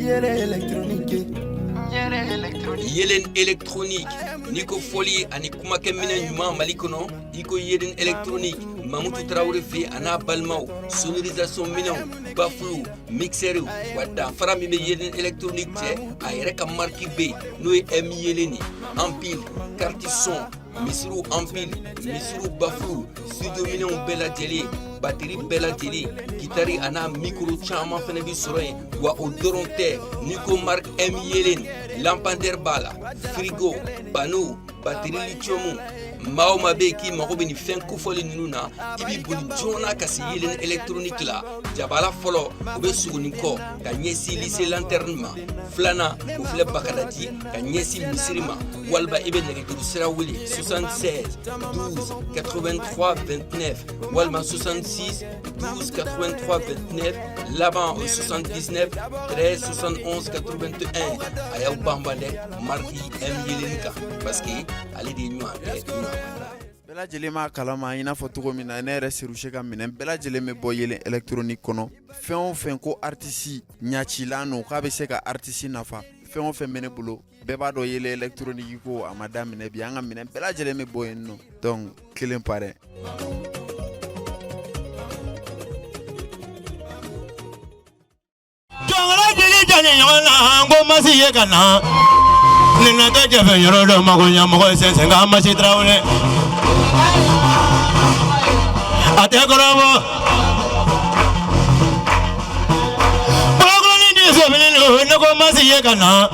Yelen électronique Nico Folie ani kuma kemine nyuma malikono iko yelen électronique Mamutu Traoré fi ana balmao sonorisation mino baflou mixer wada farami be yelen électronique te ayere ka marki be no em yeleni ampile carte son misiru ampile misiru baflou studio mino bela télé batterie bela télé guitare ana micro chama fene bi soroy wa odoronte Nico Mark M yelen lampadaire bala frigo panneau batterie lithium Mao mabe ki mako beni fen kufoli nuna ibi boli jona kasi yelen électronique la jabala folo obe suguni ko ka nyesi lycée lanterne flana ou fle bakadati ka nyesi misirima walba ibe negedu sira wuli 76 12 83 29 walma 66 12 83 29 là-bas au 79 13 71 81 ayaw bambale marki M yelenka parce que ali de nyua Bela jelema kalama ina fɔ togo min na ne yɛrɛ Serushe ka minɛ bela jele me bɔ yelen électronique kɔnɔ fɛn o fɛn ko artiste ɲacilan no k'a bɛ se ka artiste nafa fɛn o fɛn bɛ ne bolo bɛɛ b'a dɔn yelen électronique ko a ma daminɛ bi an ka minɛ bela jele me bɔ yen nɔ donc kelen pare jɔnkɔrɔ jeli jani ɲɔgɔn na ko masi ye ka na nin na tɛ jɛfɛ yɔrɔ dɔ mago ɲɛmɔgɔ ye sɛnsɛn k'an masi Traoré a tɛ kɔrɔbɔ bɔkɔni di sɛbɛnni do ne ko masi ye ka na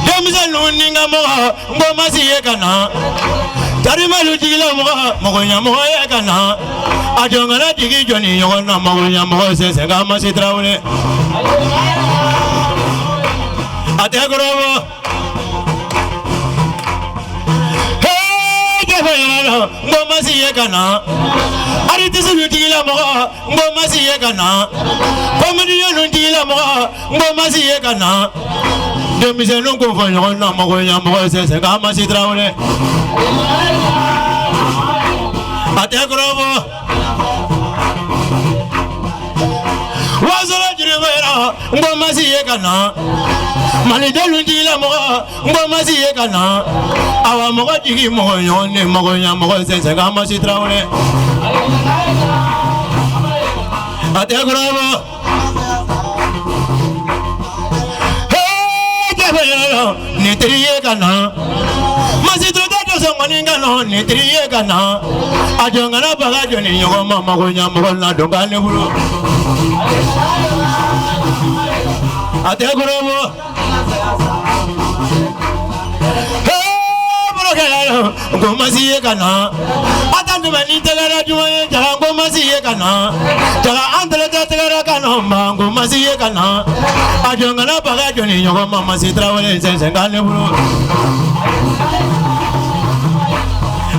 denmisɛnninw ni ka mɔgɔ n ko masi ye ka na tarimalu jigila mɔgɔ mago ɲɛmɔgɔ ye ka na a jɔnkɔrɔ jigi jɔni ɲɔgɔn na mago ɲɛmɔgɔ ye sɛnsɛn k'an masi Traoré a tɛ kɔrɔbɔ ngo masi ye kana artiste lu tigila mogo ngo masi ye kana comedian lu tigila mogo ngo masi ye kana demisenu ko fo ɲɔgɔn na mogo nya mogo sɛnsɛn ka masi Traoré a tɛ kɔrɔbɔ wasolo jiribera ngo masi ye kana malidelu tigila mogo ngo masi ye kana awa mogo jigi mogo ɲɔgɔn mogo ɲa mogo sɛnsɛn ka masi Traoré a tɛ kɔrɔbɔ jɛfɛ yɔrɔ ni teri ye kana masi Traoré dɔsɔn kɔni ka nɔ ni teri ye kana a jɔn kana baga jɔni ɲɔgɔn ma mogo ɲa mogo na don ka ne bolo a tɛ kɔrɔbɔ ko masi ye kana ata dumani tegara jumaye jaga ko masi ye kana jaga andre tegara kana ma ko masi ye kana a jongana baga joni ɲɔgɔn ma masi Traoré sɛnsɛn ka ne bolo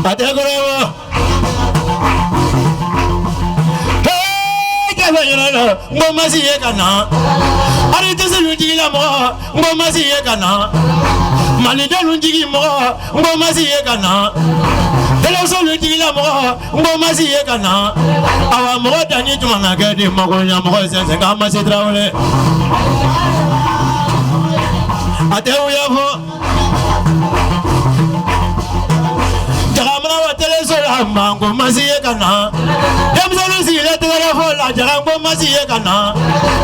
a tɛ kɔrɔbɔ ngo masi ye kana artiste lu jigila mogo ngo masi ye kana malidelu jigi mogo ngo masi ye kana teleso lu jigila mogo ngo masi ye kana awa mogo dani juma na kɛ di mogo nya mogo sɛnsɛn ka masi Traoré a tɛ wuya fɔ jagamana wa teleso la ma ngo masi ye kana denmisɛnninw sigilen tɛgɛrɛ fɔ la jaga ngo masi ye kana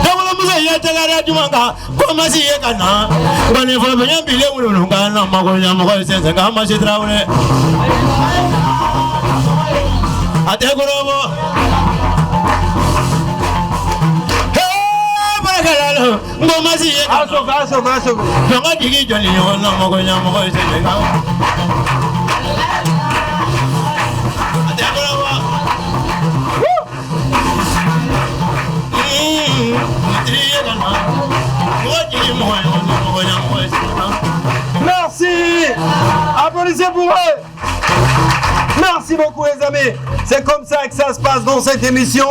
denwolomuso ye tɛgɛrɛ juma kan ko masi ye kana ngɔni fɔ bɛɲɛ bilen wululu kan na mago ɲɛmɔgɔ ye sɛnsɛn ka masi Traoré a tɛ kɔrɔbɔ barakɛla ngo masi ye kana jɔn jigi jɔli ɲɔgɔn na mago ɲɛmɔgɔ ye sɛnsɛn ka Merci. Applaudissez pour eux. Merci beaucoup les amis. C'est comme ça que ça se passe dans cette émission.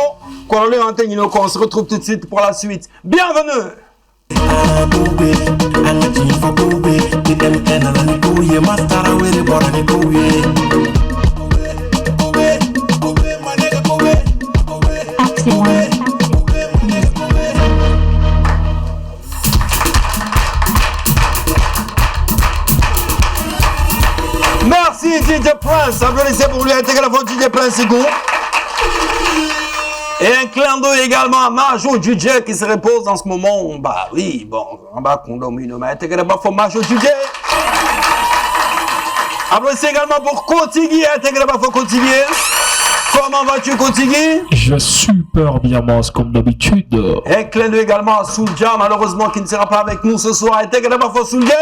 On se retrouve tout de suite pour la suite. Bienvenue. Merci DJ Prince. Applaudissez pour lui. Intégrez la voix DJ Prince Sigou. Et un clin d'œil également à Majo DJ qui se repose en ce moment. Bah oui, bon, on va condominer. Mais intégrez la voix Majo DJ. Applaudissez également pour Cotigui. Intégrez la voix Cotigui. Comment vas-tu, Cotigui? Je super bien, Mars, comme d'habitude. Un clin d'œil également à Soulja, malheureusement, qui ne sera pas avec nous ce soir. Intégrez la voix Soulja.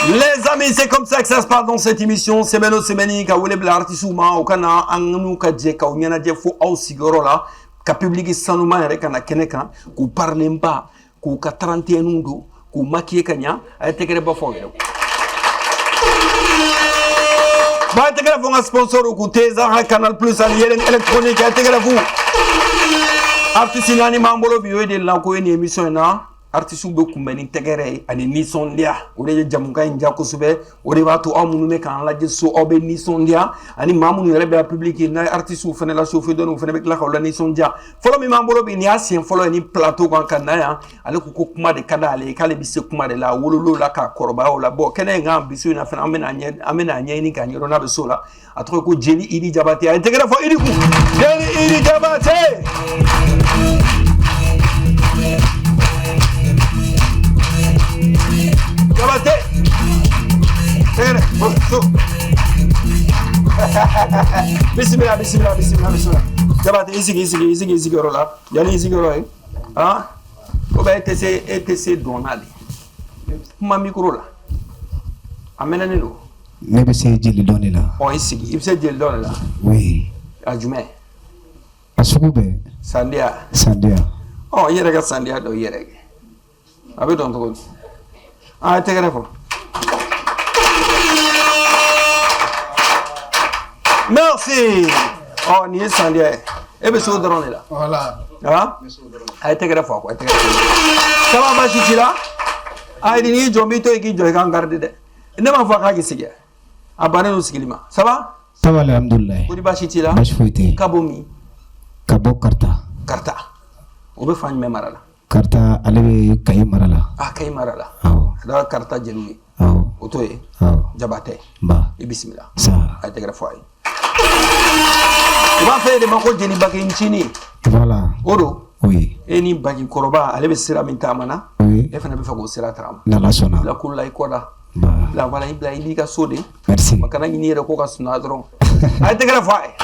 Les amis, c'est comme ça que ça se passe dans cette émission. C'est Beno Semeni, ka wele bla artisuma, au kana, angnu ka dje, ka unyana dje fo au sigorola, ka publiki sanuma yere kana keneka, ku parlemba, ku ka 31 nundo, ku makie kanya, intégrez ba fo yero. Ba intégrez fo nga sponsor ku teza ha Canal Plus ali yeren électronique, intégrez vous. Artiste nani mambolo biyo de la ko une émission na. Artistes be kumbeni tegere ani nisondia ore jamuka inja kusube ore batu amunume kan laje so obe nisondia ani mamunu rebe la public na artistes fene la chauffeur don fene be la ko la nisondia follow mi mambolo bi ni asien follow ni plateau kan kanaya ale ko kuma de kada ale kale bi se kuma de la wololo la ka koroba o la bo kene ngam bisu na fene amena nya ni kan yoro na be so la atro ko jeli idi jabate integre fo idi ku jeli idi jabate. Jabate. Bismillah. Jabate, ici, rola. Yali ici, rola. Hein? Oba ETC Donali. Ma micro là. Amenani lo. Nebe se jeli doni la. Oh, ici, il se jeli doni la. Oui. Ajume. Asukube. Sandia. Oh, yere Sandia do yere. Abe don to. Ah, te grefo. Merci. Oh, ni Sandia. Ebe so drone là. Voilà. Ah? Ay te grefo quoi, te grefo. Ça va ma chichila? Ay ni jombi to ki joy kan garde de. Ne ma fa ka ki sige. Abane no sigilima. Ça va? Ça va alhamdulillah. Kodi ba chichila? Bash foite. Kabomi. Kabo karta. Obe fany me marala. Karta alebe kay marala. Ah, kay marala. Aw. Da karta jelui. Aw. Otoye. Aw. Jabate. Ba. Et bismillah. Ça. Ay te grefo ay. Va faire de mako jeli baki nchini. Voilà. Odo. Oui. Eni baki koroba alebe sira mintamana. Oui. E fana be fago sira tam. Na la sona. La kula ikoda. Ba. La wala ibla ibika sode. Merci. Makana ni yere ko ka sunadron. Ay te grefo ay.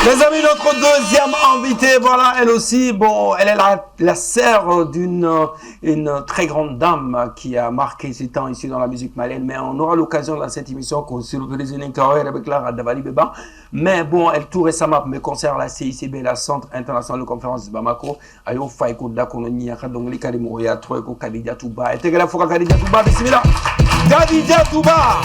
Les amis, notre deuxième invitée, voilà, elle aussi, bon, elle est la sœur d'une très grande dame qui a marqué ses temps ici dans la musique malienne, mais on aura l'occasion dans cette émission qu'on surprise une carrière avec Lara Davali Beba. Mais bon, elle tout récemment me concerne la CICB, la Centre International de Conférence de Bamako, ayo faiko dakononi akadongli karimo ya troiko Kadija Touba. Et tegala foka Kadija Touba, bismillah. Kadija Touba.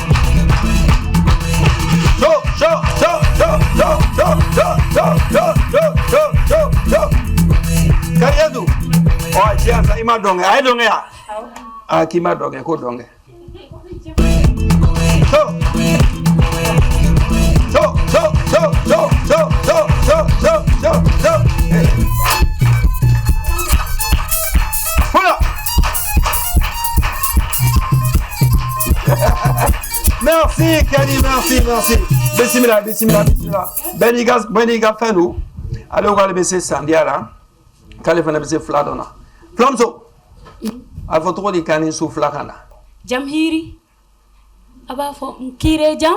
Kariadu. Oh, tiens, ça ima donge. Ay donge ya. Ah, ki ma donge ko donge. Voilà. Merci, Kadi, merci. Bismillah. Beniga Fenu. Allez, on va le baisser Sandiara. Kalifana baisser Fladona. Flamso. Il faut trop de canis sous Flakana. Jamhiri. Aba fo Kire Jam.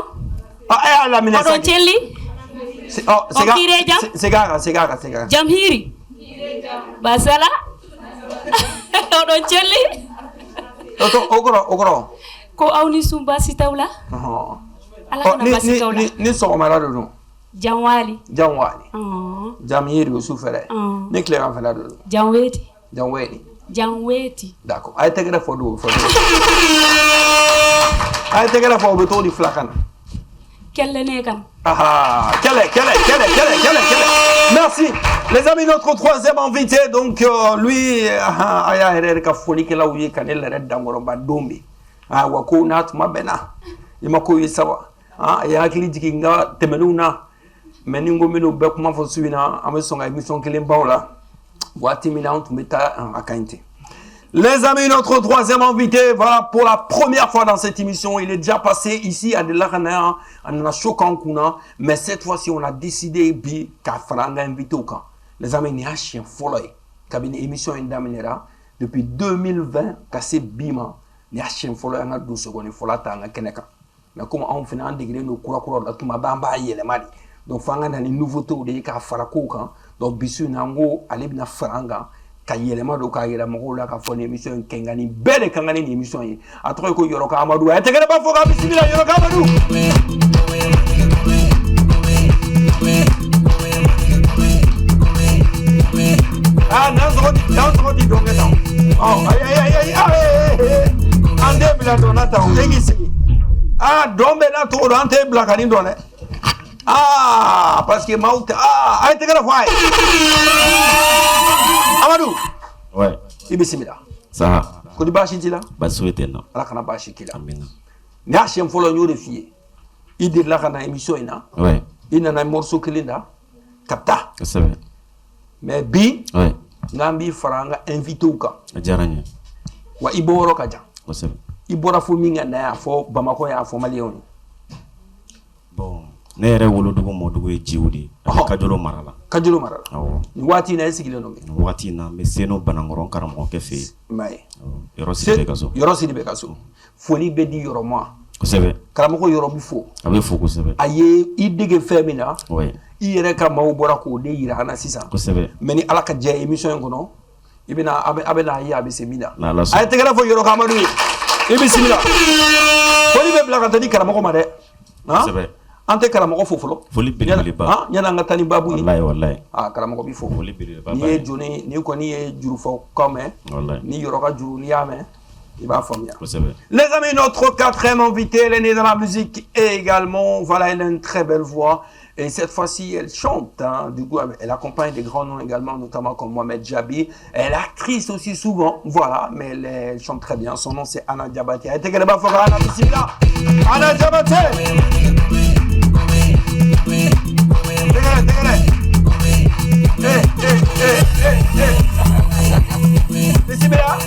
Ah, la mina. Odon Chelli. Oh, c'est gara. Jamhiri. Basala. Odon Chelli. Ogoro. Ko awni sumba sitawla. Oh. Ala na basitawla. Ni so mara do. Jamwali. Oh. Jamhiri o soufere. Ni clair en fala do. Jamweti. D'accord. Ay tegere fo do. Ay tegere fo be to di flakana. Kelle ne kan. Quelle. Merci. Les amis, notre troisième invité, donc lui, aya herere ka foli ke la uye kanel red dangoro ba dombi. Ah, wako na tuma bena. Imako yisawa. Ah, ya akili jikinga temeluna. Meningo mino be kuma fo suina, amesonga émission kelen baola. Boati mina on tumeta akainte. Les amis, notre troisième invité, voilà, pour la première fois dans cette émission, il est déjà passé ici à de l'Arana, à Chokan Kuna, mais cette fois-ci, on a décidé qu'à Franga invité au camp. Les amis, il y a un chien follow, cabine émission Indaminera, depuis 2020, cassé Bima, il y a un chien follow, il y a 12 secondes, il faut l'attendre, Keneka. Mais comme on fait un degré, nous courons, là, tout m'a bambaye, les mari. Donc, Franga dans les nouveautés, il y a un farako, donc, bisu nango, allez bien Franga. Ka yelema do ka yela mo la ka fo ni émission kengani bele kangani ni émission yi atro ko yoro ka Amadou ay tegere ba fo ka bismillah yoro ka Amadou ah nan so di do ngata oh ay ande bla do nata o egisi ah dombe na to do ante bla kani do ne ah parce que maout ah ay tegere fo ay Amadou. Ouais. Ibismillah. Ça. Ko di bashi tila? Ba souhaiter non. Ala kana bashi kila. Amen. Ni hachem folo nyore fiye. Idi la kana émission ina. Ouais. Ina na morceau kilinda. Kapta. C'est vrai. Mais bi. Ouais. Ngambi faranga invité uka. Jaranya. Wa iboro kaja. C'est vrai. Ibora fo minga na ya fo Bamako ya fo Malioni. Bon. Ne yɛrɛ wolodugu mɔdugu ye Djiwudi Kajolo mara la. Kajolo mara la. Awɔ. Ni waati na esigilen no. Ni waati na me seno Banankɔrɔ karamɔgɔkɛ fɛ yen. Maye. Yɔrɔ Sidibe ka so. Yɔrɔ Sidibe ka so. Foli bɛ di yɔrɔ ma. Kosɛbɛ. Karamɔgɔ yɔrɔ bi fo. A bɛ fo kosɛbɛ. A ye I dege fɛn min na. Ouais. I yɛrɛ ka maaw bɔra k'o de yira an na sisan. Kosɛbɛ. Mais ni Ala ka jɛ émission in kɔnɔ I bɛna a bɛna ye a bɛ se min na. N'Ala sɔnna. A ye tɛgɛrɛ fɔ yɔrɔ ka Amadou ye. I bisimila. Foli bɛ bila ka taa di karamɔgɔ ma dɛ. Kosɛbɛ. An tɛ karamɔgɔ fo fɔlɔ. Foli belebeleba. Yani an ka taa ni babu ye. Wallahi wallahi. Ah karamɔgɔ bi fo. Foli belebeleba. Ni ye joni ni kɔni ye juru fɔ kan mɛn. Wallahi. Ni yɔrɔ ka juru ni y'a mɛn. Il va faamuya. Kosɛbɛ. Les amis, notre quatrième invité, elle est née dans la musique et également, voilà, elle a une très belle voix. Et cette fois-ci, elle chante. Hein, du coup, elle accompagne des grands noms également, notamment comme Mohamed Jabi. Elle est actrice aussi souvent, voilà, mais elle chante très bien. Son nom, c'est Anna Diabaté. Elle était qu'elle va faire Anna Bismillah. Anna Diabaté. Bismillah.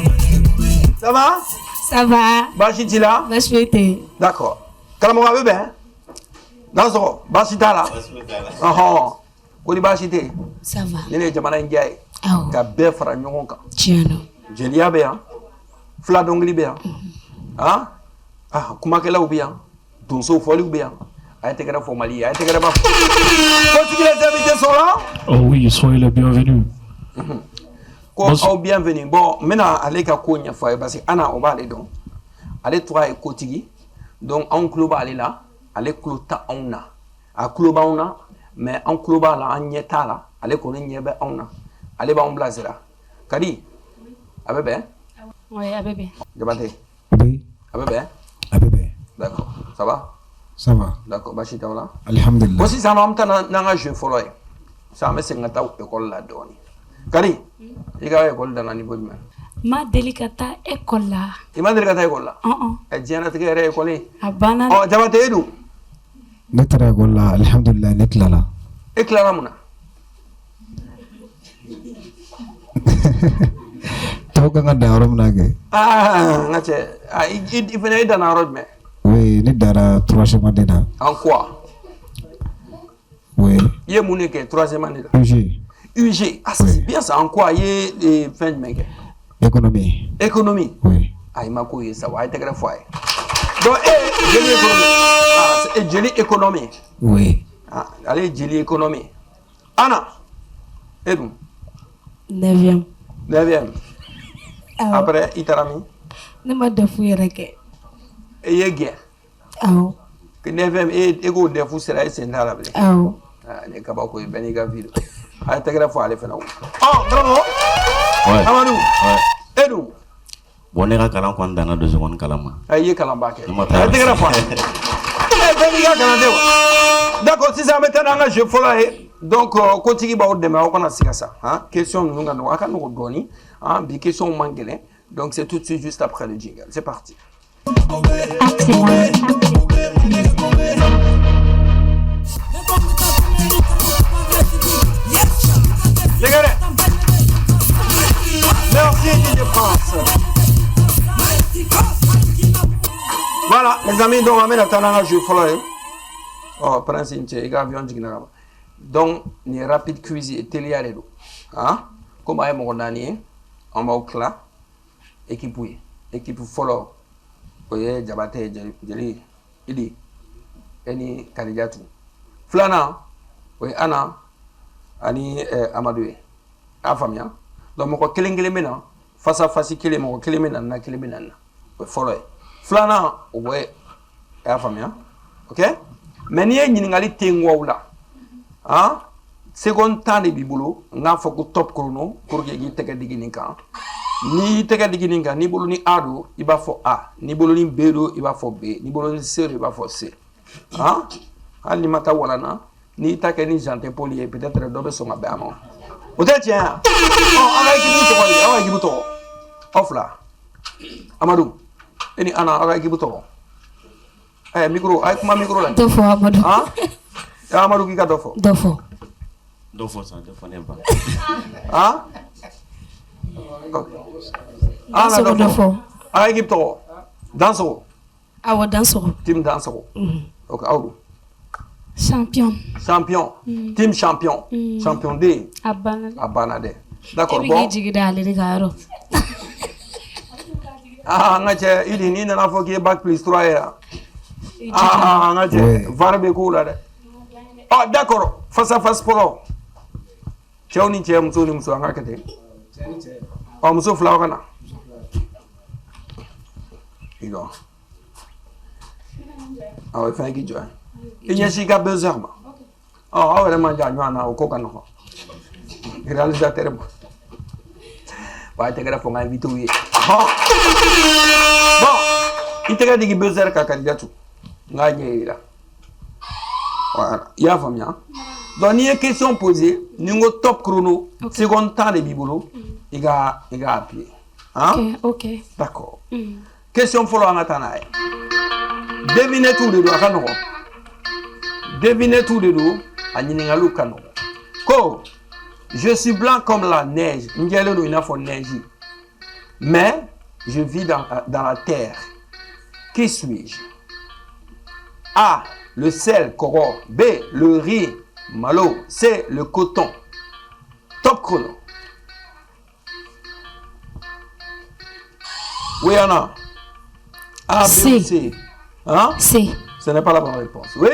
Ça va? Ça va. Bashi là? Bashi. D'accord. Kalamora bébé, hein? Dans Bashi là? Kodi Bashi te? Ça va. Nene jamana njaye. Awo. Ka be fara ɲɔgɔn kan. Tiano. Jeliya bɛ yan. Fila dɔnkili bɛ yan. Ah? Ah, kumakɛlaw bɛ yan. Donsow fɔliw bɛ yan. A ye tɛgɛrɛ fɔ Mali ye. A ye tɛgɛrɛ ba fɔ. Faut-il que les invités sont là? Oh oui, soyez les bienvenus. Ko aw bienvenue. Bon, n bɛna ale ka ko ɲɛfɔ a ye parce que Ana o b'ale dɔn. Ale tɔgɔ ye kotigi. Donc anw tulo b'ale la. Ale tulo tɛ anw na. A tulo b'anw na, mais anw tulo b'a la, an ɲɛ t'a la. Ale kɔni ɲɛ bɛ anw na. Ale b'anw bilasira. Kadi, a bɛ bɛn? Oui, a bɛ bɛn. Jabaté? Oui. A bɛ bɛn? A bɛ bɛn. D'accord. Ça va? Ça va. D'accord. Baasi t'aw la? Alhamdulillah. Bon sisan an bɛ taa n'an ka jeu fɔlɔ ye. Sisan an bɛ segin ka taa école la dɔɔni. Kadi, i ka école danna niveau jumɛn? Ma deli ka taa école la. I ma deli ka taa école la? Diɲɛnatigɛ yɛrɛ ye école ye? A banna. Ɔ Jabaté e dun? Ne taara école la, alhamdulillah, ne tilala. E tilara mun na? Tɔw kan ka dan yɔrɔ min na kɛ. N ka cɛ, i fana i danna yɔrɔ jumɛn? Oui, ne dara troisième année na. En quoi? Oui. I ye mun de kɛ troisième année la? UG. UG, ah c'est bien ça. En quoi? I ye fɛn jumɛn kɛ? Économie. Économie? Oui. Ah i ma ko ye sa wa, a ye tɛgɛrɛ fɔ a ye. Donc jeli économie. Ah c'est jeli économie. Oui. Ah ale ye jeli économie. Ana, e dun? 9e. 9e. Après i taara min? Ne ma defu yɛrɛ kɛ. E ye gɛn? Awɔ. Que 9e e k'o defu sera e sen t'a la bilen? Awɔ. Ah ne kabako ye bɛɛ n'i ka vie don. A ye tɛgɛrɛ fɔ ale fana wo. Bravo. Amadou. E dun? Bon ne ka kalan kɔni danna 2 secondes kalan ma. A ye kalanba kɛ. A ye tɛgɛrɛ fɔ ale. Bɛɛ n'i ka kalan tɛ wa? D'accord, sisan an bɛ taa n'an ka jeu fɔlɔ ye. Donc kotigi b'aw dɛmɛ aw kana siga sa. Question ninnu ka nɔgɔ, a ka nɔgɔ dɔɔni. Bi question man gɛlɛn. Donc c'est tout de suite juste après le jingle. C'est parti. Merci DJ France. Voilà, les amis, donc on va mettre un jeu follow. Oh, Prince Inche, il y a un avion qui donc, ni rapide quiz et télé à l'édo. Hein? Comme à mon dernier, on va au cla, équipe follow. Oye, Jabate, Jeli, Idi, Eni, Kandidatou. Flana, oui, Anna, Ani, Amadoué. Afamia. Donc, mon killing mena, face à face, killing mon killing na killing mena. Oui, follow. Flana, oui, Afamia. Ok? Mais ni y ningali tingwa là. Hein? Second temps de bibolo, n'a faut que top chrono pour que y teke digininka. Ni teke digininka, ni bolo ni ado, il va faut A. Ni bolo ni B, il va faut B. Ni bolo ni C, il va faut C. Hein? Ali mata walana, ni teke ni jante poli, peut-être le dobe son abamo. Peut-être tiens. Oh, ala kibuto. Off là. Amadou. Eni ana ala kibuto. Eh, micro, ay kuma micro là. Dofo Amadou. Hein? Amadou qui a dofo. Dofo. Dofo ça, Dofo n'aime pas. Hein? Dansoro Dofo. Ay kipto. Dansoro. Awa dansoro. Team dansoro. Ok, Aoudou. Champion. Champion. Team champion. Champion D. Abanade. D'accord, bon. Ah, ngache, il ni na fo ki bac plus 3 era. Ah, ngache, varbe kula de. Ah, d'accord, face à face pour. Choni che muso ni muso ngakete. Oh, muso flawa kana. Igo. Ah, ouais, fait qui joie. Il y a chica buzzer ma. Oh, vraiment ja nyana ko kana. Réalisateur. Vai te gara fonga invito wi. Bon, il te gars qui buzzer ka candidature. Nganye là. Voilà, il y a famille. Donc il y a une question posée, nous top chrono, second temps de bibolo, il y a appuyé. Hein? OK. D'accord. Question follow en attendant. Devinez tout de dos à Kanoro. Devinez tout de dos à Ningalou Kanoro. Ko, je suis blanc comme la neige. N'gelo il a fait neige. Mais je vis dans la terre. Qui suis-je? A, le sel, coro. B, le riz, malo. C, le coton. Top chrono. Oui, Anna. A, B, C. C. Hein? C. Ce n'est pas la bonne réponse. Oui?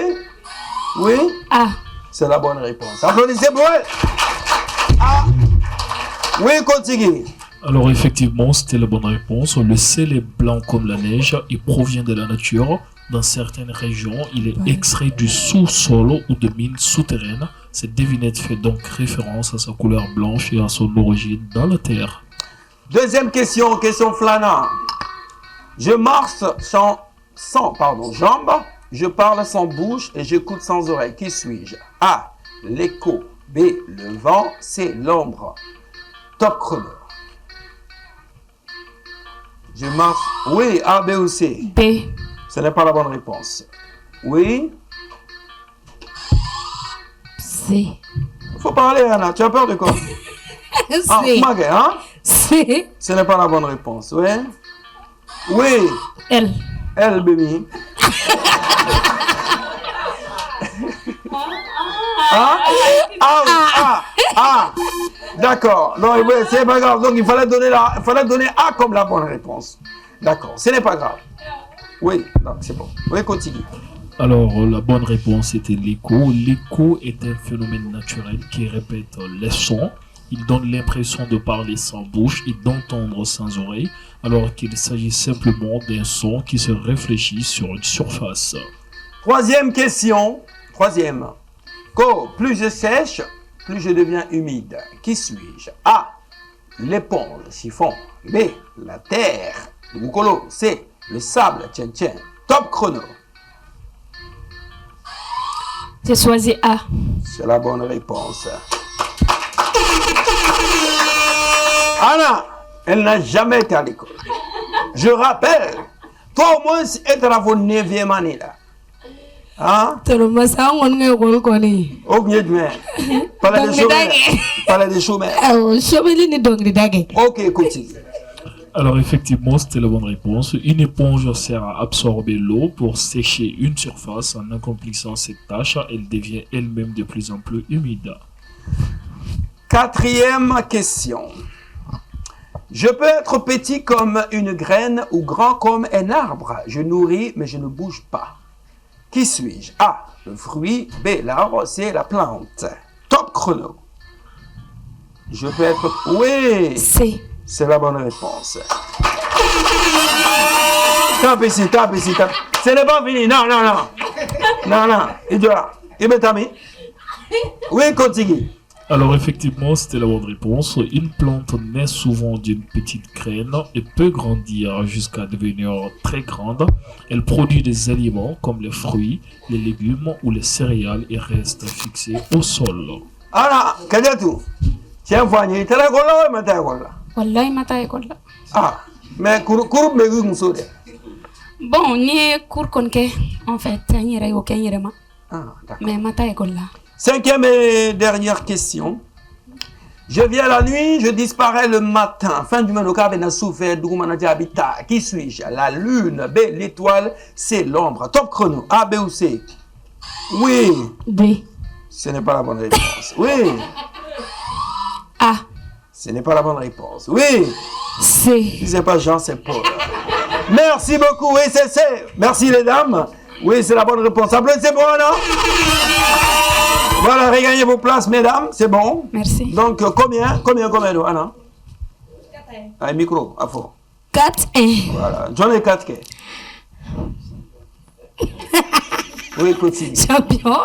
Oui? A. C'est la bonne réponse. Applaudissez pour elle. A. Oui, continue. Alors effectivement, c'était la bonne réponse. Le sel est blanc comme la neige. Il provient de la nature. Dans certaines régions, il est extrait du sous-sol ou de mines souterraines. Cette devinette fait donc référence à sa couleur blanche et à son origine dans la terre. Deuxième question, question flânant. Je marche sans jambes, je parle sans bouche et j'écoute sans oreille. Qui suis-je? A, l'écho. B, le vent. C, l'ombre. Top chrono. Je marche. Oui, A, B ou C? B. Ce n'est pas la bonne réponse. Oui? C. Faut parler, Anna. Tu as peur de quoi? Ah, C. Magé, hein? C. Ce n'est pas la bonne réponse. Oui? Oui. L. L, baby. Ah. D'accord. Non, c'est pas grave. Donc, il fallait donner A comme la bonne réponse. D'accord. Ce n'est pas grave. Oui, non, c'est bon. Oui, continue. Alors, la bonne réponse était l'écho. L'écho est un phénomène naturel qui répète les sons. Il donne l'impression de parler sans bouche et d'entendre sans oreille, alors qu'il s'agit simplement d'un son qui se réfléchit sur une surface. Troisième question. Troisième. Ko, plus je sèche, plus je deviens humide. Qui suis-je? A, l'éponge, chiffon. B, la terre, le boukolo. C, le sable, tien. Top chrono. J'ai choisi A. C'est la bonne réponse. Anna, elle n'a jamais été à l'école. Je rappelle, toi au moins, être à votre 9e année là. Hein? Ok, continue. Alors effectivement, c'était la bonne réponse. Une éponge sert à absorber l'eau pour sécher une surface. En accomplissant cette tâche, elle devient elle-même de plus en plus humide. Quatrième question. Je peux être petit comme une graine ou grand comme un arbre. Je nourris, mais je ne bouge pas. Qui suis-je? A, le fruit. B, l'arbre. C, la plante. Top chrono. Je peux être... Oui. C. C'est la bonne réponse. Tape ici, tape ici, tape. Ce n'est pas fini. Non, non, non. Non, non. Il doit. Il me tape. Oui, continue. Alors effectivement, c'était la bonne réponse. Une plante naît souvent d'une petite graine et peut grandir jusqu'à devenir très grande. Elle produit des aliments comme les fruits, les légumes ou les céréales et reste fixée au sol. Alors, qu'est-ce que tu tiens, Fanny, tu es là, Wallahi mata école la. Ah, mais cours me guide. Bon, ni cours konke en fait, ni ray aucun yérema. Ah, d'accord. Mais mata école la. Cinquième et dernière question. Je viens la nuit, je disparais le matin. Fin du manoka ben souffert d'Oumanadia Habitat. Qui suis-je? La lune. B, l'étoile. C, l'ombre. Top chrono. A, B ou C? Oui. B. Ce n'est pas la bonne réponse. Oui. A. Ce n'est pas la bonne réponse. Oui. C. Si ce n'est pas Jean, c'est Paul. Merci beaucoup. Oui, c'est C. Merci les dames. Oui, c'est la bonne réponse. Applaudissez pour Anna. Voilà, regagnez vos places, mesdames. C'est bon. Merci. Donc, combien, Anna? Un micro, à fond. 4-1. Voilà. J'en ai 4 quais. Oui, continue. Champion.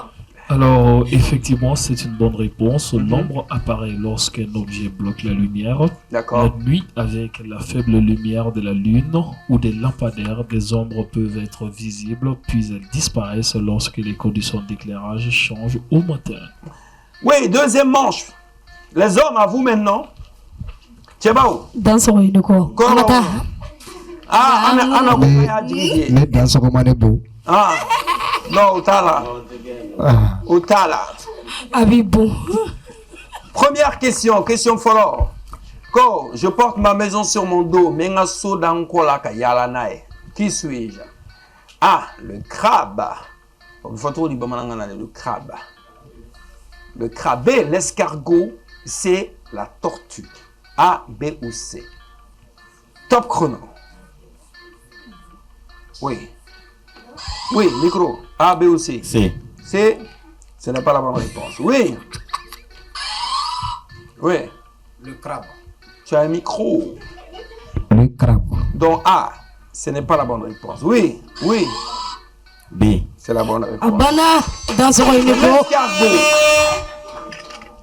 Alors effectivement, c'est une bonne réponse. L'ombre apparaît lorsqu'un objet bloque la lumière. D'accord. La nuit, avec la faible lumière de la lune ou des lampadaires, des ombres peuvent être visibles, puis elles disparaissent lorsque les conditions d'éclairage changent au matin. Oui, deuxième manche. Les hommes, à vous maintenant. Tchébao. Dans ce de quoi? Ah, Anna, Ne danse comme un beau. Ah, non, Otala. Otala. Abibou. Première question, question follow. Ko, je porte ma maison sur mon dos. Menga sodan kola ka yala nae. Qui suis-je? A, le crabe. Il faut trouver le crabe. Le crabe. B, l'escargot. C, la tortue. A, B ou C? Top chrono. Oui. Oui, micro. A, B ou C? C. C, ce n'est pas la bonne réponse. Oui. Oui. Le crabe. Tu as un micro. Le crabe. Donc A, ce n'est pas la bonne réponse. Oui. Oui. B. C'est la bonne réponse. Abana. Dans ce L'escargot.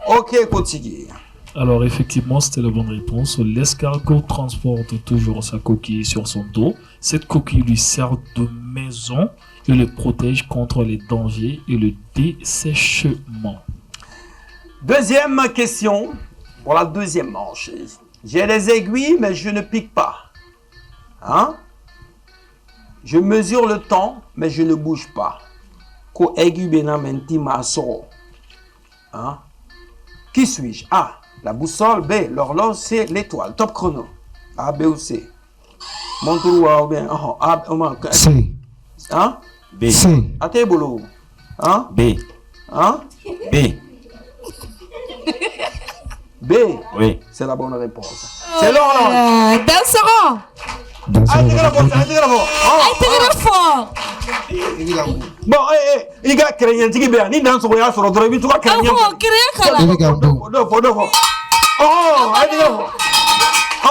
Ok, continue. Alors effectivement, c'était la bonne réponse. L'escargot transporte toujours sa coquille sur son dos. Cette coquille lui sert de maison et le protège contre les dangers et le dessèchement. Deuxième question pour la deuxième manche. J'ai des aiguilles, mais je ne pique pas. Hein? Je mesure le temps, mais je ne bouge pas. Ko aiguille benamenti maso. Hein? Qui suis-je? A, la boussole. B, l'horloge. C, l'étoile. Top chrono. A, B ou C? Montre ou bien. A, C. Hein? B. C. A tes boulot. Hein? B. Hein? B. B. Oui. C'est la bonne réponse. C'est l'horloge. Dans ce rang. Fort. Bon, il gars créé tigi bien. Ni dans ce voyage sur le droit, tu vas créer. Oh, créer kala. Oh, allez là.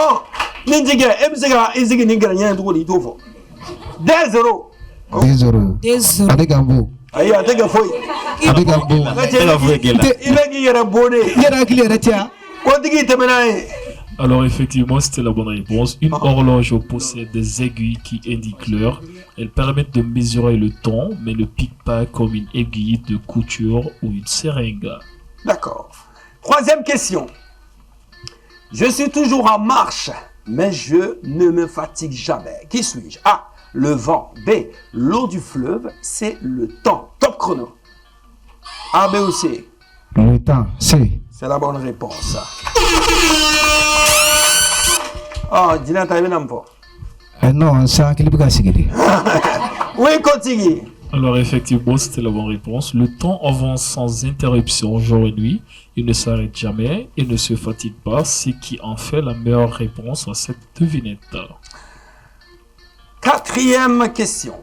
Oh, ninjiga, ezigi ni créé tout le tout. 2-0. 2-0. Désolé. Avec un beau. Aïe, avec un fouille. Avec un beau. Il a dit un bonnet. Il y a un client, tiens. Quand tu te mets Alors effectivement, c'était la bonne réponse. Une horloge possède des aiguilles qui indiquent l'heure. Elles permettent de mesurer le temps, mais ne piquent pas comme une aiguille de couture ou une seringue. D'accord. Troisième question. Je suis toujours en marche, mais je ne me fatigue jamais. Qui suis-je? A, le vent. B, l'eau du fleuve. C, le temps. Top chrono. A, B ou C? Le temps, C. C'est la bonne réponse. Oh, Dina, t'as bien un peu. Non, c'est un clip qui Oui, continue. Alors effectivement, c'était la bonne réponse. Le temps avance sans interruption jour et nuit. Il ne s'arrête jamais et ne se fatigue pas, ce qui en fait la meilleure réponse à cette devinette. 4e question.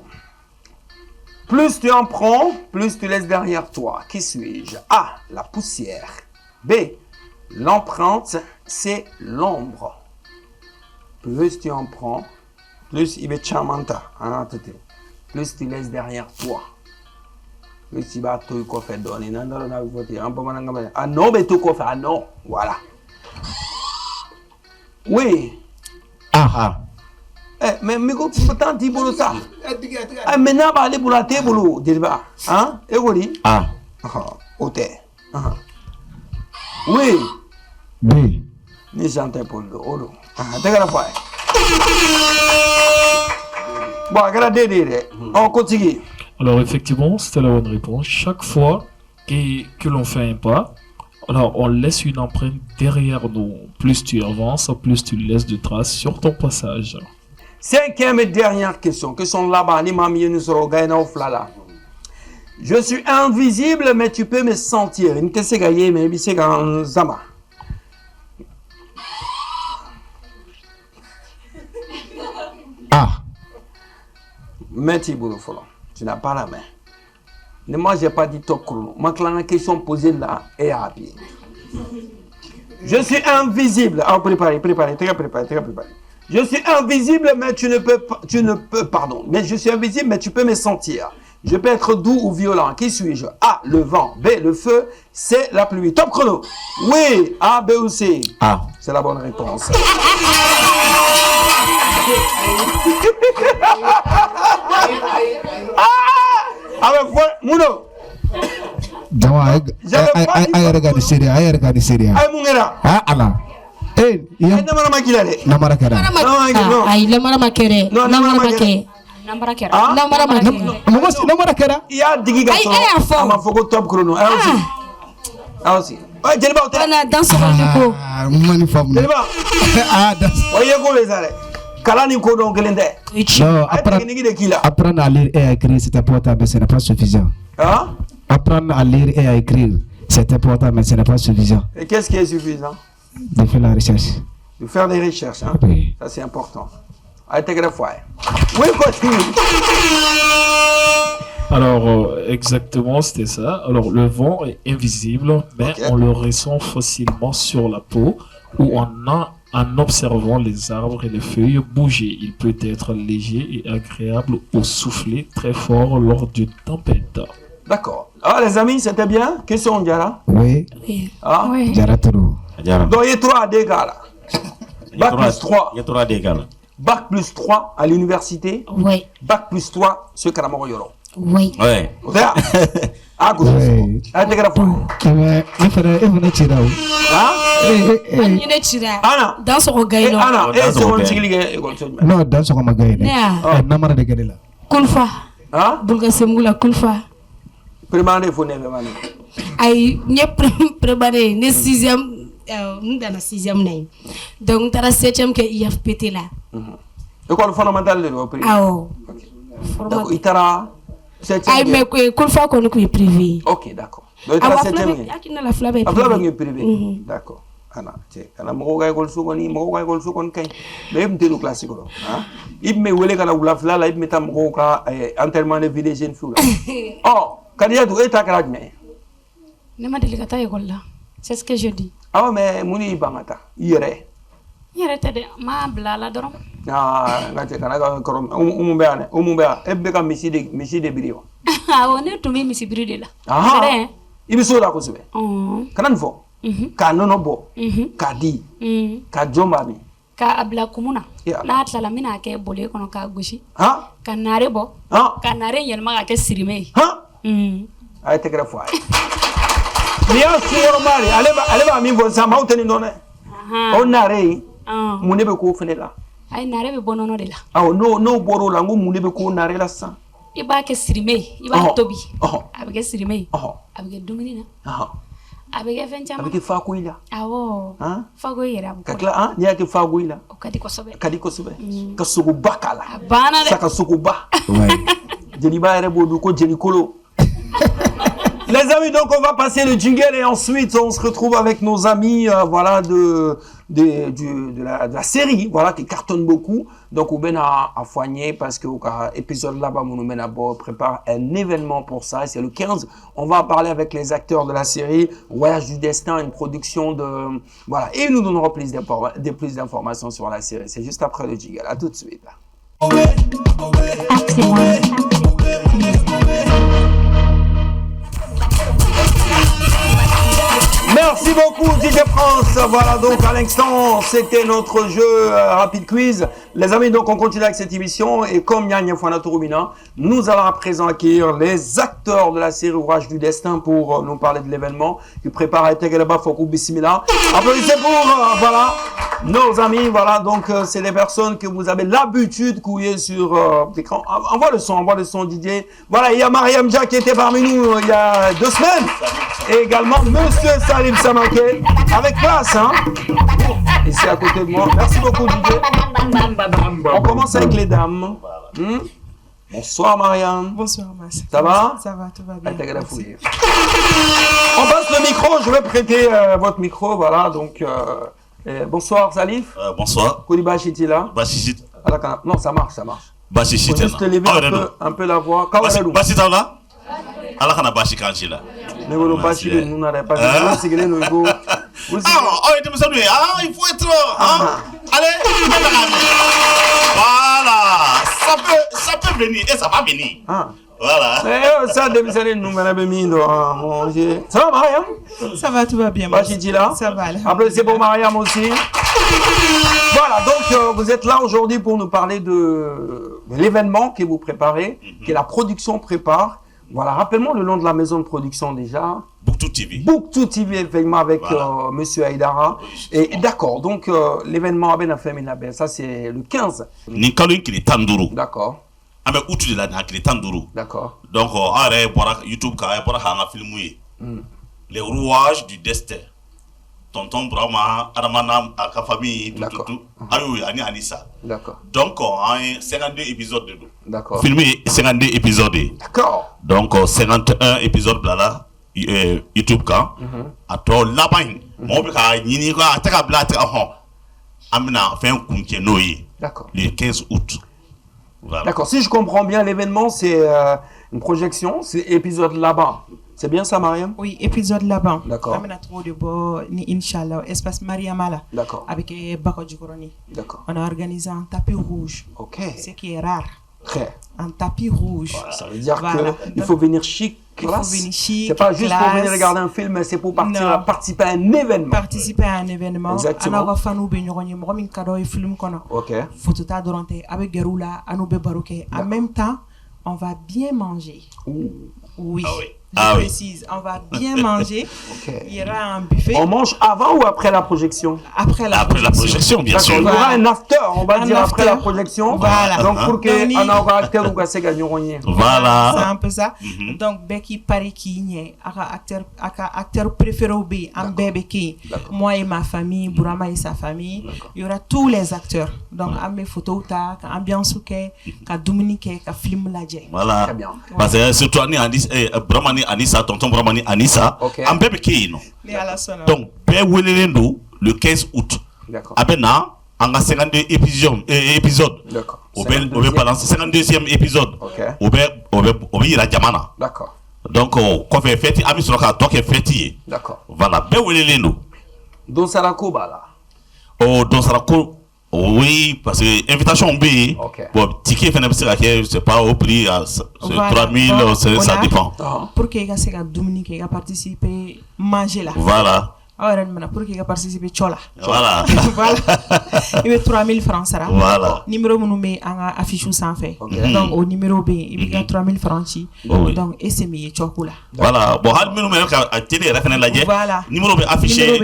Plus tu en prends, plus tu laisses derrière toi. Qui suis-je? A, la poussière. B, l'empreinte. C, l'ombre. Plus tu en prends, plus il est chamanta. Plus tu laisses derrière toi. Plus tu vas tout faire donner. Ah non, mais tout faire. Ah non. Voilà. Oui. Ah. Mais tu peux t'en dire pour ça. Maintenant, aller pour la table. Hein? Et vous dites? Ah. Hôtel. Oui. B. Ni j'entends pour le haut. T'as qu'à faire. Bon, regardez. On continue. Alors effectivement, c'était la bonne réponse. Chaque fois que l'on fait un pas, alors on laisse une empreinte derrière nous. Plus tu avances, plus tu laisses de traces sur ton passage. 5e et dernière question. Question là-bas. Je suis invisible, mais tu peux me sentir. Une question gagnée, mais c'est quand Zama. A. Merci beaucoup. Tu n'as pas la main. Ne moi, j'ai pas dit top chrono. Ma question posée là est à pied. Je suis invisible. Ah, préparez. Très préparé. Je suis invisible, mais mais je suis invisible, mais tu peux me sentir. Je peux être doux ou violent. Qui suis-je? A, le vent. B, le feu. C, la pluie. Top chrono. Oui. A, B ou C? A. C'est la bonne réponse. Ah, mais voilà, Mouno. Aïe, regarde Syrie. Aïe, Moungera. Ah, Allah. Eh, Aïe, Namara Makilale. Namara Kara. Aïe, Namara Makere. Non, Namara Makere. Namara Kera. Ah? Namara Makere. Namara Kara. Il y a Digi Gasson. Aïe, à fond. Ah, ma faut que top chrono. Ah, aussi. Ouais, Djeliba, On a dans ce rendez-vous. Ah, magnifique. Djeliba. Ah, Oye, go les arrêts. Kalani ko don gelende. non, Aïe, apprendre à lire et à écrire, c'est important, mais ce n'est pas suffisant. Hein? Apprendre à lire et à écrire, c'est important, mais ce n'est pas suffisant. Et qu'est-ce qui est suffisant? De faire la recherche. De faire des recherches, hein? Oui. Ça, c'est important. Allez, t'es grave. Oui, continue. Alors exactement, c'était ça. Alors le vent est invisible, mais on le ressent facilement sur la peau ou en observant les arbres et les feuilles bouger. Il peut être léger et agréable au souffler très fort lors d'une tempête. D'accord. Ah, les amis, c'était bien? Question, Diara? Oui. Ah? Oui. Jaraturu. Donc, il y a 3 dégâts là. Bac plus 3. Il y a 3 dégâts. Bac plus 3 à l'université. Oui. Bac plus 3 sur Karamoro Yoro. Oui. Ouais. Ah, gauche. Oui. Ah, t'es grave. Il fallait tirer. Ah? Il est tiré. Anna. Dans ce regard. Anna, Dans c'est ce mon regard. tigre. Non, dans ce qu'on Néa. Namara de Gadela. Kulfa. Ah? Bulga Semula Kulfa. Préparez, il faut ne pas. Aïe, n'y a préparé. Ne 6e. Nous dans la 6e année. Donc, dans la 7e que il a pété là. École fondamentale de l'opéra. Ah oh. D'accord, il t'ara. Aïe, mais Kulfa qu'on est privé. Ok, d'accord. Donc, il t'ara 7e. Akina la flamme est A flamme est privée. privé. D'accord. Ana, c'est. Ana, mo ga école sukoni, mo ga école sukoni kay. Mais il me dit classique là. Hein? Il me wele kala wula fla, il me tam mo ka enterrement de vie des jeunes filles là. Oh, candidat ou état grade mais. Ne m'a dit que tu école là. C'est ce que je dis. Ah mais muni bangata. Yere. Yere tade ma blala dorom. Ah, ngate kana ga korom umumbe ebbe ka misi de brio. Ah on est tombé misi bride là. Ah. Ibi so la ko sube. Kana nfo. Ka nono bo. Ka di. Ka jomba mi. Ka abla kumuna. Yeah. Na atla mina ke bole kono ka gushi. Ha? Ka nare bo. Ha? Ka nare yelma ka ke sirime. Ha? Ay te gra foi. Bien sûr mari, allez ba mi bon sa mauteni nonne. On nare. Mune be ko fene la. ay nare be bonono de la aw no boro la ngo mun be ko nare la san i b'a kɛ sirime i b'a tobi a bɛ kɛ sirime ye a bɛ kɛ dumuni na a bɛ kɛ fɛn caman a bɛ kɛ fakoyi la awɔ fakoyi yɛrɛ a bɛ ka tila n'i y'a kɛ fakoyi la o ka di kosɛbɛ ka sogoba k'a la a banna dɛ saka sogoba jeliba yɛrɛ b'o dun ko jelikolo. Les amis, donc on va passer le jingle et ensuite on se retrouve avec nos amis voilà, de la série voilà, qui cartonne beaucoup. Donc on va à Foigné parce que l'épisode là-bas, on prépare un événement pour ça. C'est le 15. On va parler avec les acteurs de la série Voyage du Destin, une production de... Voilà, et ils nous donneront plus d'informations sur la série. C'est juste après le jingle. À tout de suite. Merci beaucoup DJ France. Voilà donc à l'instant c'était notre jeu Rapid Quiz. Les amis, donc on continue avec cette émission et comme Yann Fouana Touroumina, nous allons à présent accueillir les acteurs de la série Voyage du Destin pour nous parler de l'événement qui prépare à Tegeleba Fokou Bismillah. Applaudissez pour voilà nos amis. Voilà donc c'est des personnes que vous avez l'habitude de couiller sur l'écran. Envoie le son DJ. Voilà, il y a Mariam Dia qui était parmi nous il y a 2 semaines et également Monsieur Salim Samaké avec place hein. Ici à côté de moi. Merci beaucoup DJ. On commence avec les dames. Bonsoir Mariam. Bonsoir Mas. Ça va? Ça va, tout va bien. On passe le micro, je vais prêter votre micro, voilà, donc bonsoir Salif. Bonsoir. Kouliba Chitila. Bachishit. Non, ça marche. Bachishit. Juste lever un peu la voix. Bachita là? Allah kana bashi kanji là. Ne volo bashi le nous n'arrête pas. Il faut être allez. Voilà, ça peut venir et ça va venir. Voilà. Ça démissionner nous m'avait mis dans manger. Ça va Mariam? Ça va, tout va bien. Bachitila. Ça va. Applaudissez pour Mariam aussi. Voilà, donc vous êtes là aujourd'hui pour nous parler de l'événement que vous préparez, que la production prépare. Voilà, rappelle-moi le nom de la maison de production déjà. Booktou TV. Booktou TV, effectivement, avec Monsieur Aïdara. Et d'accord, donc l'événement Aben Afeminabe, ça c'est le 15. Nikalou qui est Tandourou. D'accord. Ah mais outre de la qui est Tandourou. D'accord. Donc YouTube qui a filmé les rouages du destin. Tonton Brahma, Adamana, à sa famille, tout. Ayoui, Anissa. D'accord. Donc, on a 52 épisodes de nous. D'accord. Filmé 52 épisodes. D'accord. Donc, 51 épisodes là, YouTube quand. À toi, là-bas, mon père, il y D'accord. Le 15 août. Voilà. D'accord. Si je comprends bien, l'événement, c'est une projection, c'est épisode là-bas. C'est bien ça, Mariam? Oui, épisode là-bas. D'accord. On a trop de beau, Inch'Allah, espace Mariamala. D'accord. Avec Bako Djikoroni. D'accord. On a organisé un tapis rouge. Ok. Ce qui est rare. Très. Un tapis rouge. Voilà, ça veut dire qu'il faut venir chic, classe. Il faut venir chic. C'est pas juste pour venir regarder un film, mais c'est pour participer à un événement. Participer à un événement. Exactement. On a fait un film. Ok. Photo ta durante avec Geroula, Anoube Baroque. En même temps, on va bien manger. Oui. Ah oui. Précise, on va bien manger. Okay. Il y aura un buffet. On mange avant ou après la projection? Après la projection, bien sûr. Il y aura un after, on va dire après la projection. Voilà. Donc pour que on a un acteur ou que gagnon. Voilà. C'est un peu ça. Donc Becky Paris qui est acteur préféré au B, un bébé qui moi et ma famille, Bourama et sa famille. Il y aura tous les acteurs. Donc à mes photos, ta ambiance que, ka Dominique, ka film la djé. Voilà. Très bien. Parce que surtout Bramani Anissa, tonton Bramani Anissa, un bébé qui est non. Donc, le 15 août. D'accord. Abena, on a 52 épisodes. D'accord. On va balancer 52e épisode. Ok. On va y la Jamana. D'accord. Donc, on fait fête, Ami Soroka, donc fête. D'accord. Voilà, Bewelendo. Don Sarako, là. Oh, Don Sarako. Oui, parce que invitation B, bon, ticket c'est pas au prix à 3000, ça dépend. Pour que les gens puissent participer, manger là. Voilà. Alors, pour qu'il participe, chola. Voilà. Voilà. Il y a 3000 francs, ça. Voilà. Numéro mon numéro affiche sans fait. Donc, au numéro B, il y a 3000 francs. Donc, et c'est mieux, chocolat. Voilà. Bon, hal numéro à télé, voilà. Numéro affiché.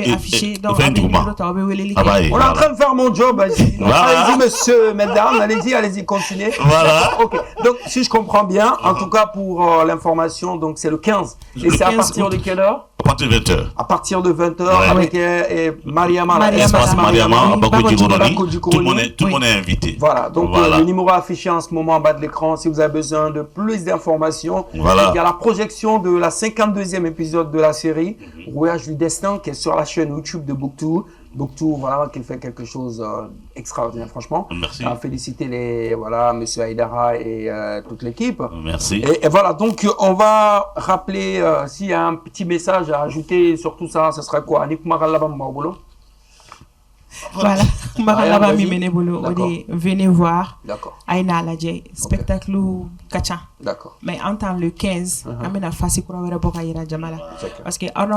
Donc, on est en train de faire mon job. Allez-y, monsieur, mesdames, allez-y, continuez. Voilà. Ok. Donc, si je comprends bien, en tout cas pour l'information, donc c'est le 15. Et c'est à partir de quelle heure? À partir de 20h. À partir de 20h, avec Mariama. Espace Mariama, tout le monde est invité. Voilà, donc le numéro affiché en ce moment en bas de l'écran, si vous avez besoin de plus d'informations. Voilà. Il y a la projection de la 52e épisode de la série, Rouage du Destin, qui est sur la chaîne YouTube de Booktour. Booktour, voilà, qui fait quelque chose d'extraordinaire, franchement. Merci. Féliciter monsieur Aïdara et toute l'équipe. Merci. Et voilà, donc on va rappeler s'il y a un petit message à ajouter sur tout ça, ce serait quoi? Anik Maralaba Mabolo. Voilà, Maralaba Mimenebolo, venez voir. D'accord. Aïna Aladje, spectacle Kacha. D'accord. Mais en temps le 15, amena fasi kura wera boka yira jamala. Parce que on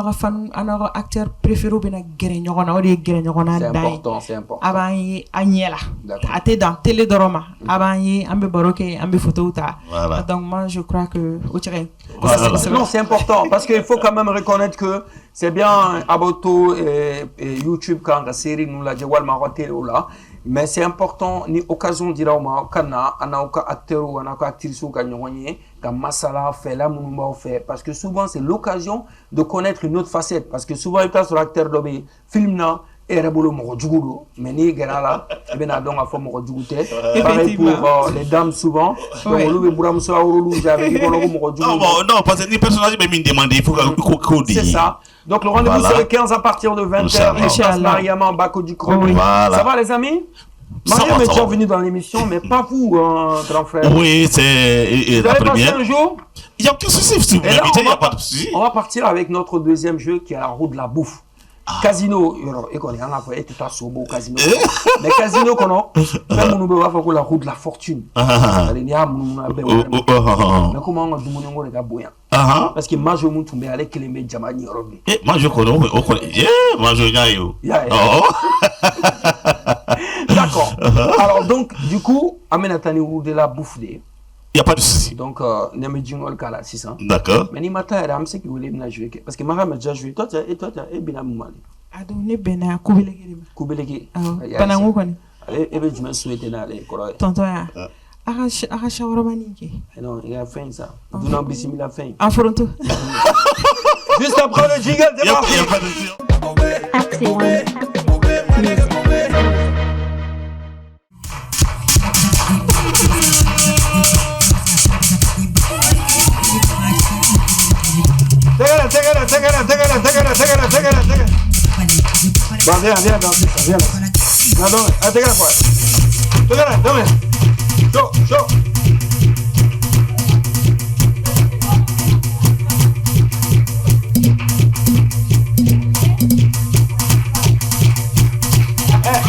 acteur préféré bena gerenyona o de gerenyona dai. C'est important. Avant yi agnela. Até dans télé doroma. Avant yi ambe baroke ambe photo ta. Donc moi je crois que non, c'est important parce qu'il faut quand même reconnaître que c'est bien Aboto et YouTube quand la série nous l'a dit là. Mais c'est important ni occasion dira ma kana anauka acteur ou anauka actrice ou kanyonye comme masala fait la monument fait parce que souvent c'est l'occasion de connaître une autre facette parce que souvent il sur acteur d'obé film na et rebolo mo djugudo mais ni gana et ben donc a forme mo djugute pareil pour les dames souvent donc lu buram so awolu j'avais dit ko mo djugudo non parce que les personnages me demandent il faut qu'on c'est ça. Donc le rendez-vous c'est le 15 à partir de 20h. Inch'Allah. Mariama Bako du Chronique. Ça va les amis? Mariam est déjà venu dans l'émission, mais pas vous, grand frère. Oui, c'est la première. Un jour. Il n'y a aucun souci, si vous m'invitez, il n'y a pas de souci. On va partir avec notre deuxième jeu qui est la roue de la bouffe. Casino, et qu'on est en Afrique, tout à sobo casino. Mais casino, qu'on a, même nous devons faire la roue de la fortune. Mais comment on a dit parce que moi je me tombe avec les médias jamani robi. Moi je connais, moi je gagne. D'accord. Alors donc du coup, amenatani roue de la bouffe de. Il n'y a pas de souci. Donc, Nemedjingol Kala 600. D'accord. Mais ni matin, il y a qui voulait me jouer. Parce que Mara m'a déjà joué. Toi, tu es bien moumali. Ah, donc, on est bien à Koubelegi. Koubelegi. Panangou, quoi. Et bien, je me souhaite d'aller. Tonton, Aracha Romaniki. Non, il a fait ça. Vous n'en bissimilez la fin. En Foronto. Juste après le jingle, c'est parti. Il n'y a pas de souci. Bon, viens danser ça, viens danser. Non, attends, donne. Chaud.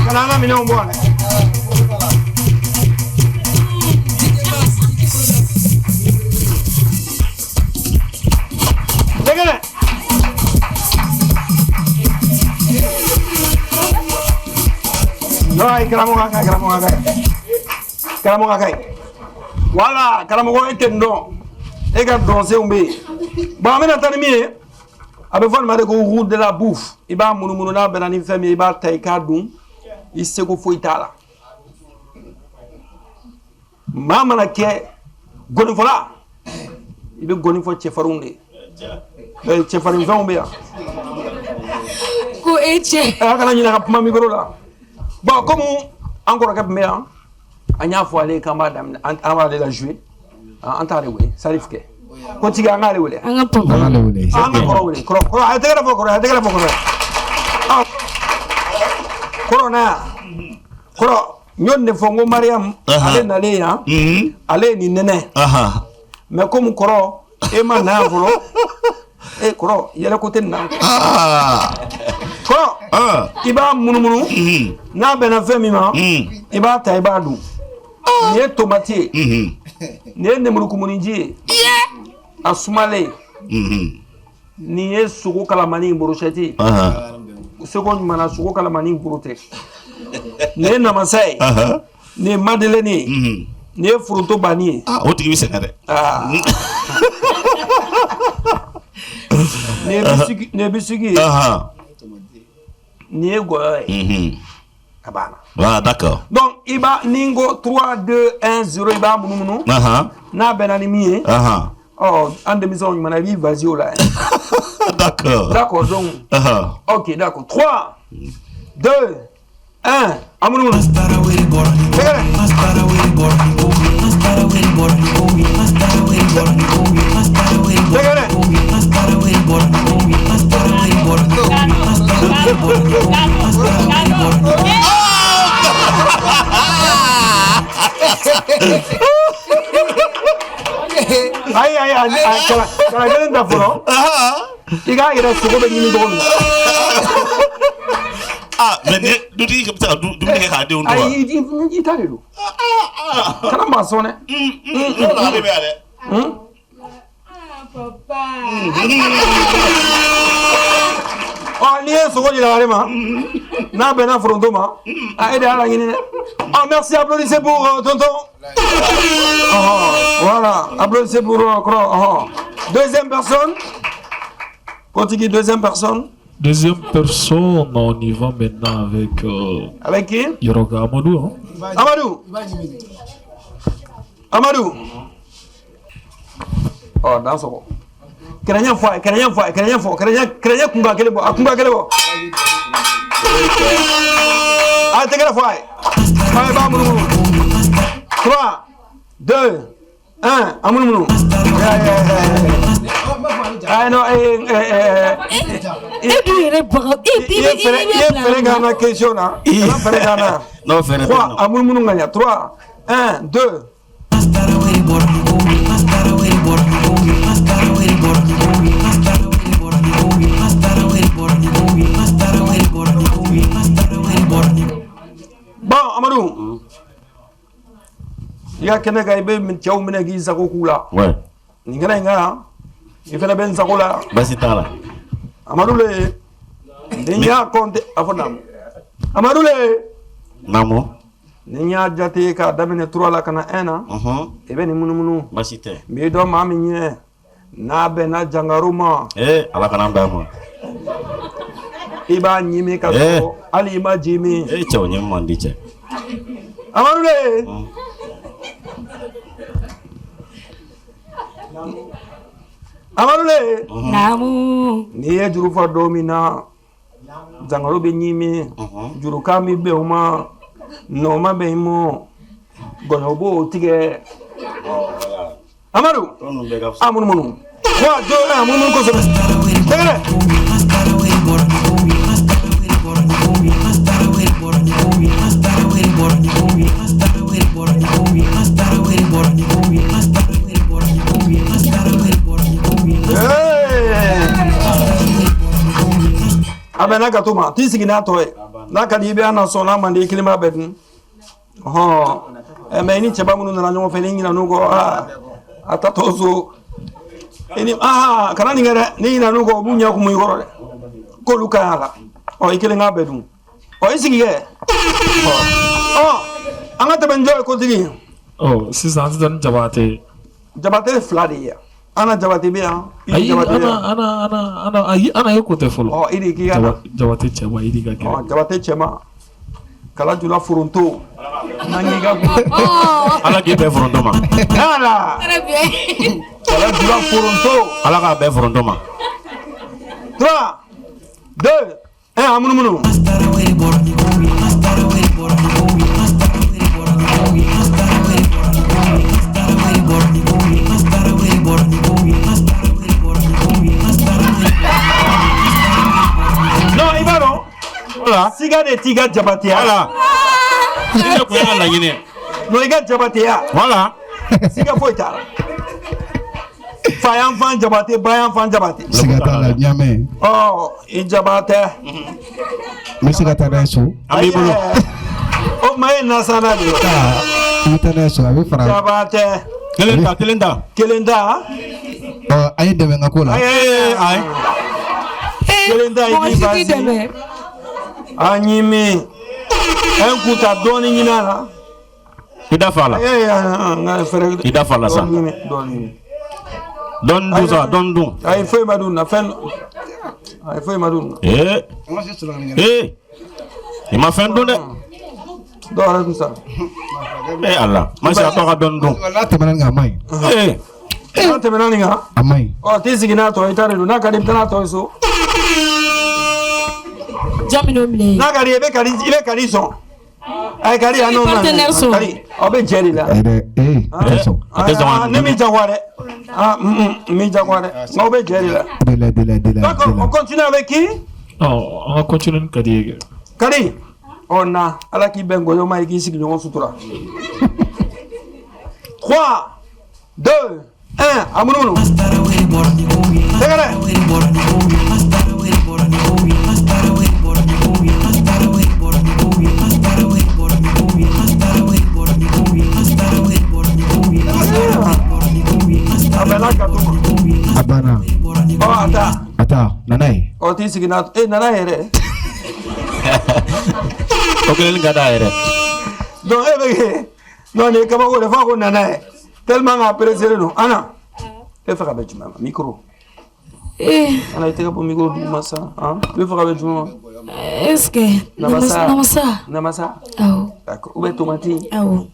Kalama mina mbwana. Karamoga kai. Voilà, Karamogo est tendon. Et quand danser on bé. Bon, mais attendez bien. Avec vous, ma déco route de la bouffe. Il va mon na benani femme, il va taïka dum. Il se go foi tala. Mama na ke goni fola. Il be goni fo chefarunde. Chefarin fa on bé. Ko eche. Kana nyina ka mami goro la. Bon, comme encore cap mais anya fo aller quand madame on va aller la jouer en tarewe ça arrive que continue à aller wele anga papa anga wele kro atela fo corona nyon ne fongo mariam ale na le ya ale ni nene mais comme kro e ma na volo e kro yele côté na kro iba munumunu na bena femima iba ta iba du ni tomate ni nemurukumuniji asumale Ni ye sogo kalamani brochette. Sogo mana sogo kalamani brote. Ne namasa ye. Ne madeleine. Ne fruto bani. O tigi bi sɛgɛn dɛ. Ne biscuit. Ni ye goyo ye. Abana. Ah, d'accord. Donc, Iba Ningo 3, 2, 1, 0, Iba Mounou. Na Benanimi. Oh, en demi-son, il m'a dit, vas-y, là. D'accord. D'accord, donc. Ok, d'accord. 3, 2, 1. Amounou. Aïe, quand la gueule d'affaire, il y a des secondes de minutes. Ah, mais d'où tu comme ça, d'où tu es à deux ou trois. Aïe, il t'a dit. Quand on m'a sonné. Papa. Oh, ni un second, il a allé, n'a pas d'affrontement. Aïe, oh, merci, applaudissez pour tonton. Voilà, applaudissez pour deuxième personne. Continue, deuxième personne. Deuxième personne, on y va maintenant avec. Avec qui? Yoroga Amadou. Hein? Amadou. Amadou. Oh, dans ce cas. Kenyan Kunga Kelebo. Kunga Kelebo. Ah, t'es quelle fois? 3, 2, 1, Amoulou. Ah non, il fait question là. Il fait Ghana. Non, fait 3, Amoulou Gagna. 3, 1, 2. Bon, Amadou. Il y a quelqu'un qui a été Zakokula. Ouais. Il y a il fait la benn Zakola. Basitala. Amadou le. Il y a compte Afonam. Amadou le. Namo. Ninya jate ka damene 3 la kana 1 an. E be ni munumunu. Basite. Mi do mami nye. Na be na jangaruma. Ala kana ndama. Iba nyimi ka so ali ma jimi. Chawo nyim mandi che. Amadou le. Amadou le. Namu. Ni ye juru fa domina. Jangaro be nyimi. Juru kami be uma. No ma be mo. Gonobo tige. Amadou. Amadou monu. 3, 2, 1, monu ko so. Abena gatuma tisigi na toy na kadi be ana so na mande kilima bedun me ni cheba munu na nyo fe ni na nugo atatozo eni kana ni ngere ni na nugo bunya ku mu yoro ko luka ala o ikele nga bedun o isigi ge anga te benjo ko tigi si zanzi dan jabate fladi ya ana jabate be ana yokote folo idi ki ana jabate chema idi ga kere jabate chema kala jula furunto nangi ga ala ki be furunto ma ala kala jula furunto ala ka be furunto ma 3, 2, 1 amunu non ibaro voilà siga de tiga jabatia voilà ina ko yana lagine no iga jabatia voilà siga foita fayan fan jabate bayan fan jabate siga tala nyame oh i jabate me siga tala so ami bolo o may nasana de internet so abi fara jabate kelenda Aïe, demain, à quoi là? Aïe. Animé. Un coup, t'as donné une là. Il a fallu. Il a fallu ça. Donne nous ça, donne nous. Il faut Madouna. Il faut Madouna. Eh. Il m'a fait donner. Donne tout ça. Eh Allah. Moi, c'est à toi donne nous. Eh. Te menaninga. Amai. Oh, tisigina to itare do nakadi mtana to so. Jamino mle. Nakadi ibe kadi so. Ay kadi anon na. Kadi. Obe jeri la. Attention. Ne mi jaware. Mi jaware. Obe jeri la. D'accord, on continue avec qui? Non, on va continuer avec Kadi. Kadi. On a ala ki bengo yo mai ki sigi yo sutura. 3 2 1 amununo. Tegale. Abana. Oh ata nanai. Oh tisigina nanai ere. Ok, il gada ere. Donc non ne kaba ko le fa ko nanai. Tellement apprécié non. Anna. Le faire avec maman micro. On a été pour micro du massa, hein? Le faire avec maman. Est-ce que Namasa. Ah. D'accord. Ou bien tomati. Ah. Hein?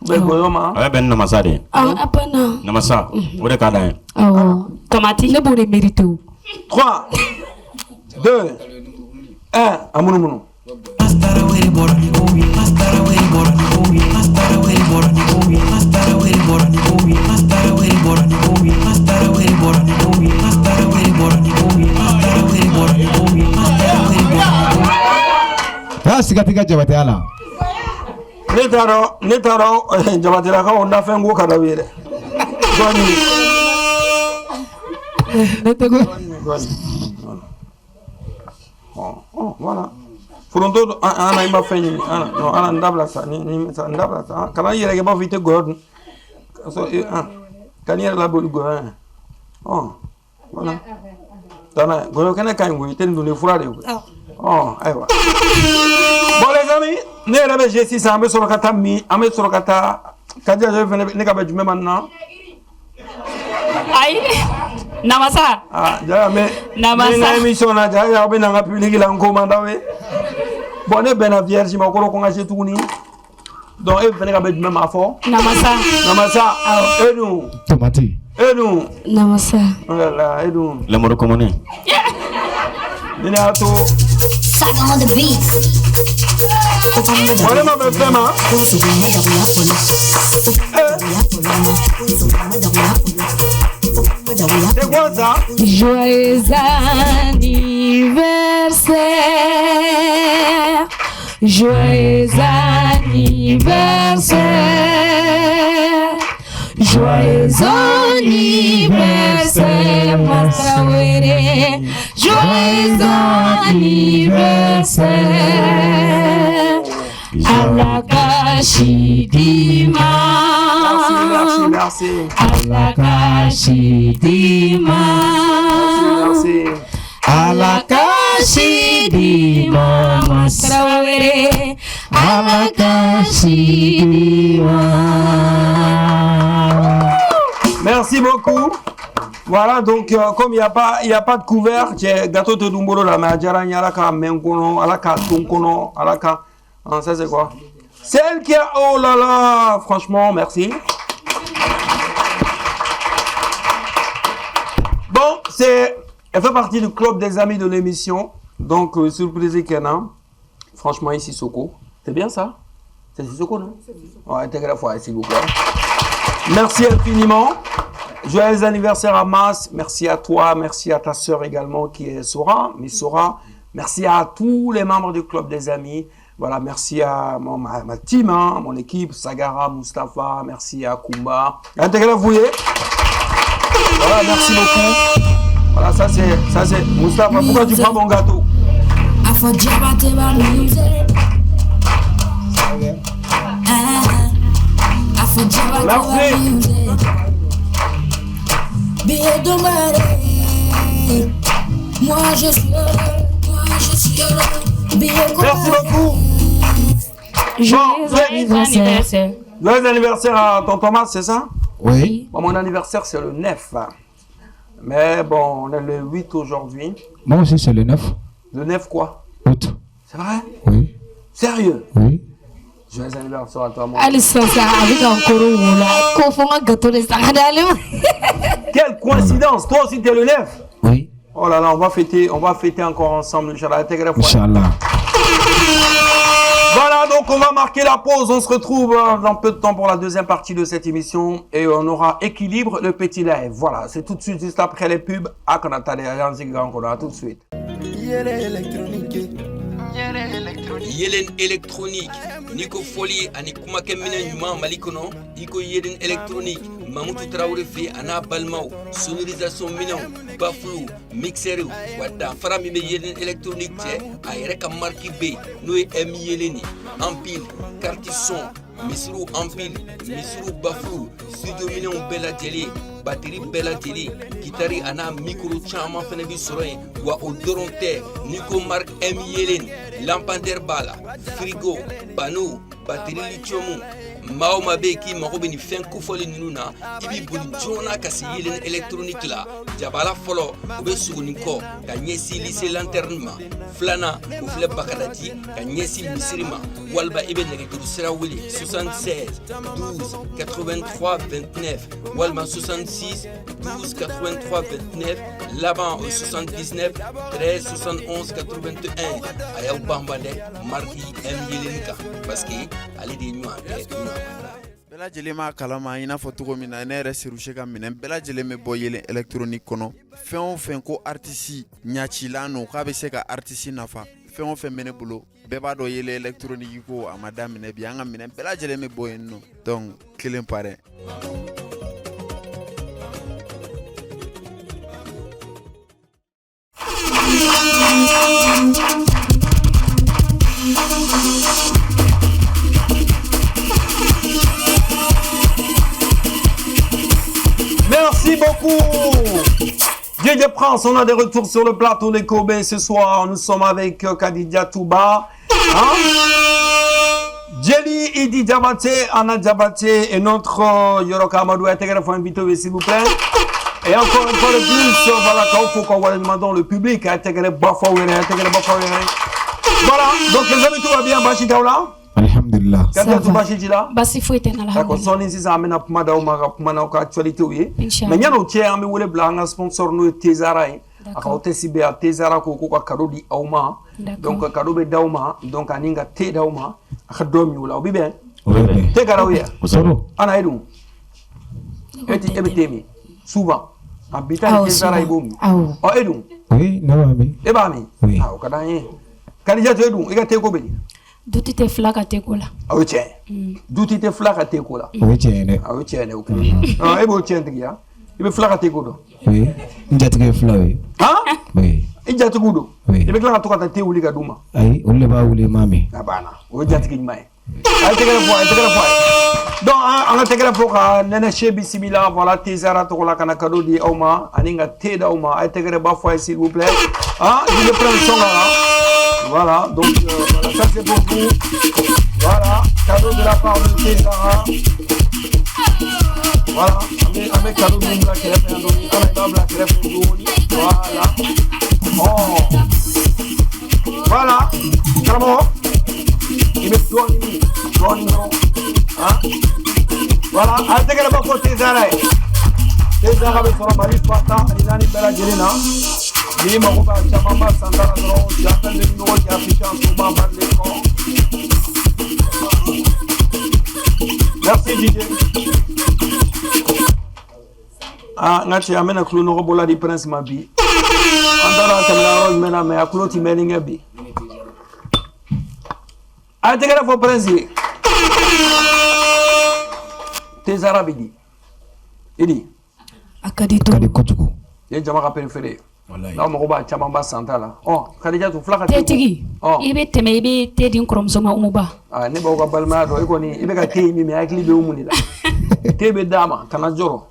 Ou bien goyoma. Ouais, ben namasa de. Ah, apana. Namasa. Où est kada? Ah. Tomati ne pourrait mériter. 3 2 1 amunumu. Sigatika jabate ala. Netaro jabate la ka onda fengo kada wele. Oh, voilà. Fronto ana imba fenyi ana no ana ndabla sa ni ndabla sa kala yere ke ba vite god. So kan yere la bolu go. Oh, voilà. Dana go kana kan go iten dune furade. Oh, aywa. Bon les amis, ne rebe G6 ambe solo kata mi, ambe solo kata kadia je vene ne ka ba jume maintenant. Aïe. Namasa. Ah, ja me. Namasa. Na émission na ja ya obe na public la nkomanda we. Bon ne bena vierge ma ko ko ngaje tukuni. Donc e vene ka ba jume ma fo. Namasa. Edu. Tomati. Edu. Namasa. Voilà, edu. Le mot commune. Minato. Saga on the beat. Voilà ma femme. C'est quoi ça? Joyeux anniversaire. Joyeux anniversaire. Joyeux anniversaire, Matraouéré. Joyeux anniversaire. Alakashidima. Merci. Alakashidima. Merci. Alakashidima, Matraouéré. Alakashidima. Merci beaucoup. Voilà, donc comme il y a pas de couvert, j'ai gâteau de Dumbolo la majara alaka menkono, alaka tonkono, alaka. Ça c'est quoi? Celle qui a oh là là, franchement, merci. Bon, elle fait partie du club des amis de l'émission. Donc surprise Kenan. Franchement ici Soko. C'est bien ça? C'est Soko non? Ouais, t'es grave fois ici beaucoup. Merci infiniment. Joyeux anniversaire à Mas. Merci à toi. Merci à ta sœur également qui est Sora. Miss Sora. Merci à tous les membres du club des amis. Voilà, merci à ma team, hein, mon équipe, Sagara, Mustapha. Merci à Kumba. Intégrez vous. Voilà, merci beaucoup. Voilà, ça c'est Mustapha. Pourquoi tu prends mon gâteau? Merci. billet de marée. Moi je suis heureux, billet de Merci beaucoup. Joyeux anniversaire. Joyeux anniversaire à ton Thomas, c'est ça? Oui. Bon, mon anniversaire, c'est le 9. Mais bon, on est le 8 aujourd'hui. Moi aussi, c'est le 9 Le 9 quoi? août. C'est vrai? Oui. Sérieux? Oui. Joyeux anniversaire à toi, mon Alison, ça avec un coro là. Confond un gâteau de Saradale. Quelle coïncidence! Toi aussi, t'es le 9? Oui. Oh là là, on va fêter encore ensemble, Inch'Allah. Inch'Allah. Voilà, donc on va marquer la pause. On se retrouve dans peu de temps pour la deuxième partie de cette émission. Et on aura Équilibre, le petit live. Voilà, c'est tout de suite, juste après les pubs. À tout de suite. Yelen électronique niko foli ani kuma kemina nyuma malikono iko yelen électronique Mamutu Traoré fe ana balmao sonorisation minon baflou mixer wada farami be yelen électronique te ayre ka marki be no em yeleni ampile carte son misru ampile misru baflou studio minon bela télé batterie bela télé guitare ana micro chama fene bi soroy wa odoronte niko mark em yelen lampadaire bala frigo panneau batterie lithium maaw ma be ki mago be ni fen kofoli ninu na ibi boli jona kasi yelen électronique la jabala folo o be suguni ko ka nyesi lycée lanterne ma flana o fle bakadati ka nyesi misirima walba ibe nege to sera wuli 76 12 83 29 walma 66 12 83 29 là-bas au 79 13 71 81 ayaw bambande marki m yelenka parce que ali de nyua bɛɛ lajɛlen ma kalama i n'a fɔ cogo min na ne yɛrɛ Serushe ka minɛn bɛɛ lajɛlen bɛ bɔ yelen électronique kɔnɔ fɛn o fɛn ko artiste ɲacilan no k'a bɛ se ka artiste nafa fɛn o fɛn bɛ ne bolo bɛɛ b'a dɔn yelen électronique ko a ma daminɛ bi an ka minɛn bɛɛ lajɛlen bɛ bɔ yen nɔ donc kelen pa dɛ. Merci beaucoup. DJ Prince, on a des retours sur le plateau des Kobe ce soir. Nous sommes avec Khadija Touba, Jelly Idi Diabaté, Anna Diabaté et notre Yoroka Amadou. S'il vous plaît. Et encore une fois de plus, voilà, quand il faut qu'on voit le public, voilà, donc les amis, tout va bien, Bachi Daoula? Alhamdulillah. Basi fouette na d'accord, son insiste à mener kuma dauma kuma na ka actualité oui. Mais nyano tie ambe wole blanga sponsor no Tezara yi. Aka otesi be Tezara ko ko ka kado di awma. Donc kado be dauma, donc aninga te dauma aka domi wala obi ben. Te karawo ya. Ana edu. Eti ebetemi. Souvent. Habita Tezara ibomi. Oh edu. Oui, non ami. Ebami. Ah o kadanye. Kalija to edu, ega te ko be. Duti te flaka te kola. Ah oui, duti te flaka te kola. Oui, tiens. Ah oui, tiens, ok. Ah, et bon, tiens, tiens. Il veut flaka te kola. Oui. Njatike flawe. Hein? Oui. Njatike kola. Oui. Il veut que la toka te uli kaduma. Aïe, on le va ouler mami. Ah bana. O njatike nymae. Aïe, tegele fois. Donc, on a tegele fois nene shebi simila voilà Tezara to kola kana kado di auma, aninga te da auma. Aïe, tegele ba fois s'il vous plaît. Hein? Je vais prendre son là. Voilà, donc voilà, ça c'est pour vous. Voilà, cadeau de la part de Tezara. Voilà, avec cadeau de la voilà. Oh. Voilà, carrément. Il met toi, non. Hein? Voilà, arrêtez que la pour Tezara. Tezara avec son mari, Fata, Alinani Bella Jelena. Ni Marouba, Chamamba, Sandara, j'appelle le numéro qui affiche en tout bas de l'écran. Merci DJ. Ah, ngachi amena kulo robola di Prince Mabi. Andara kamera rose mena me akulo ti meninga bi. Ah, tegara fo Prince. Tezara bidi. Idi. Akadi kojugu. Ye jama ka préféré. Là, on va chamamba santala. Oh, Khadija tu flaka tegi. Oh. Ibe teme ibe tedi kromsoma umuba. Ah, ne ba ko balma do iko ni ibe ka tei mi akili be umuni la. Tebe dama kana joro.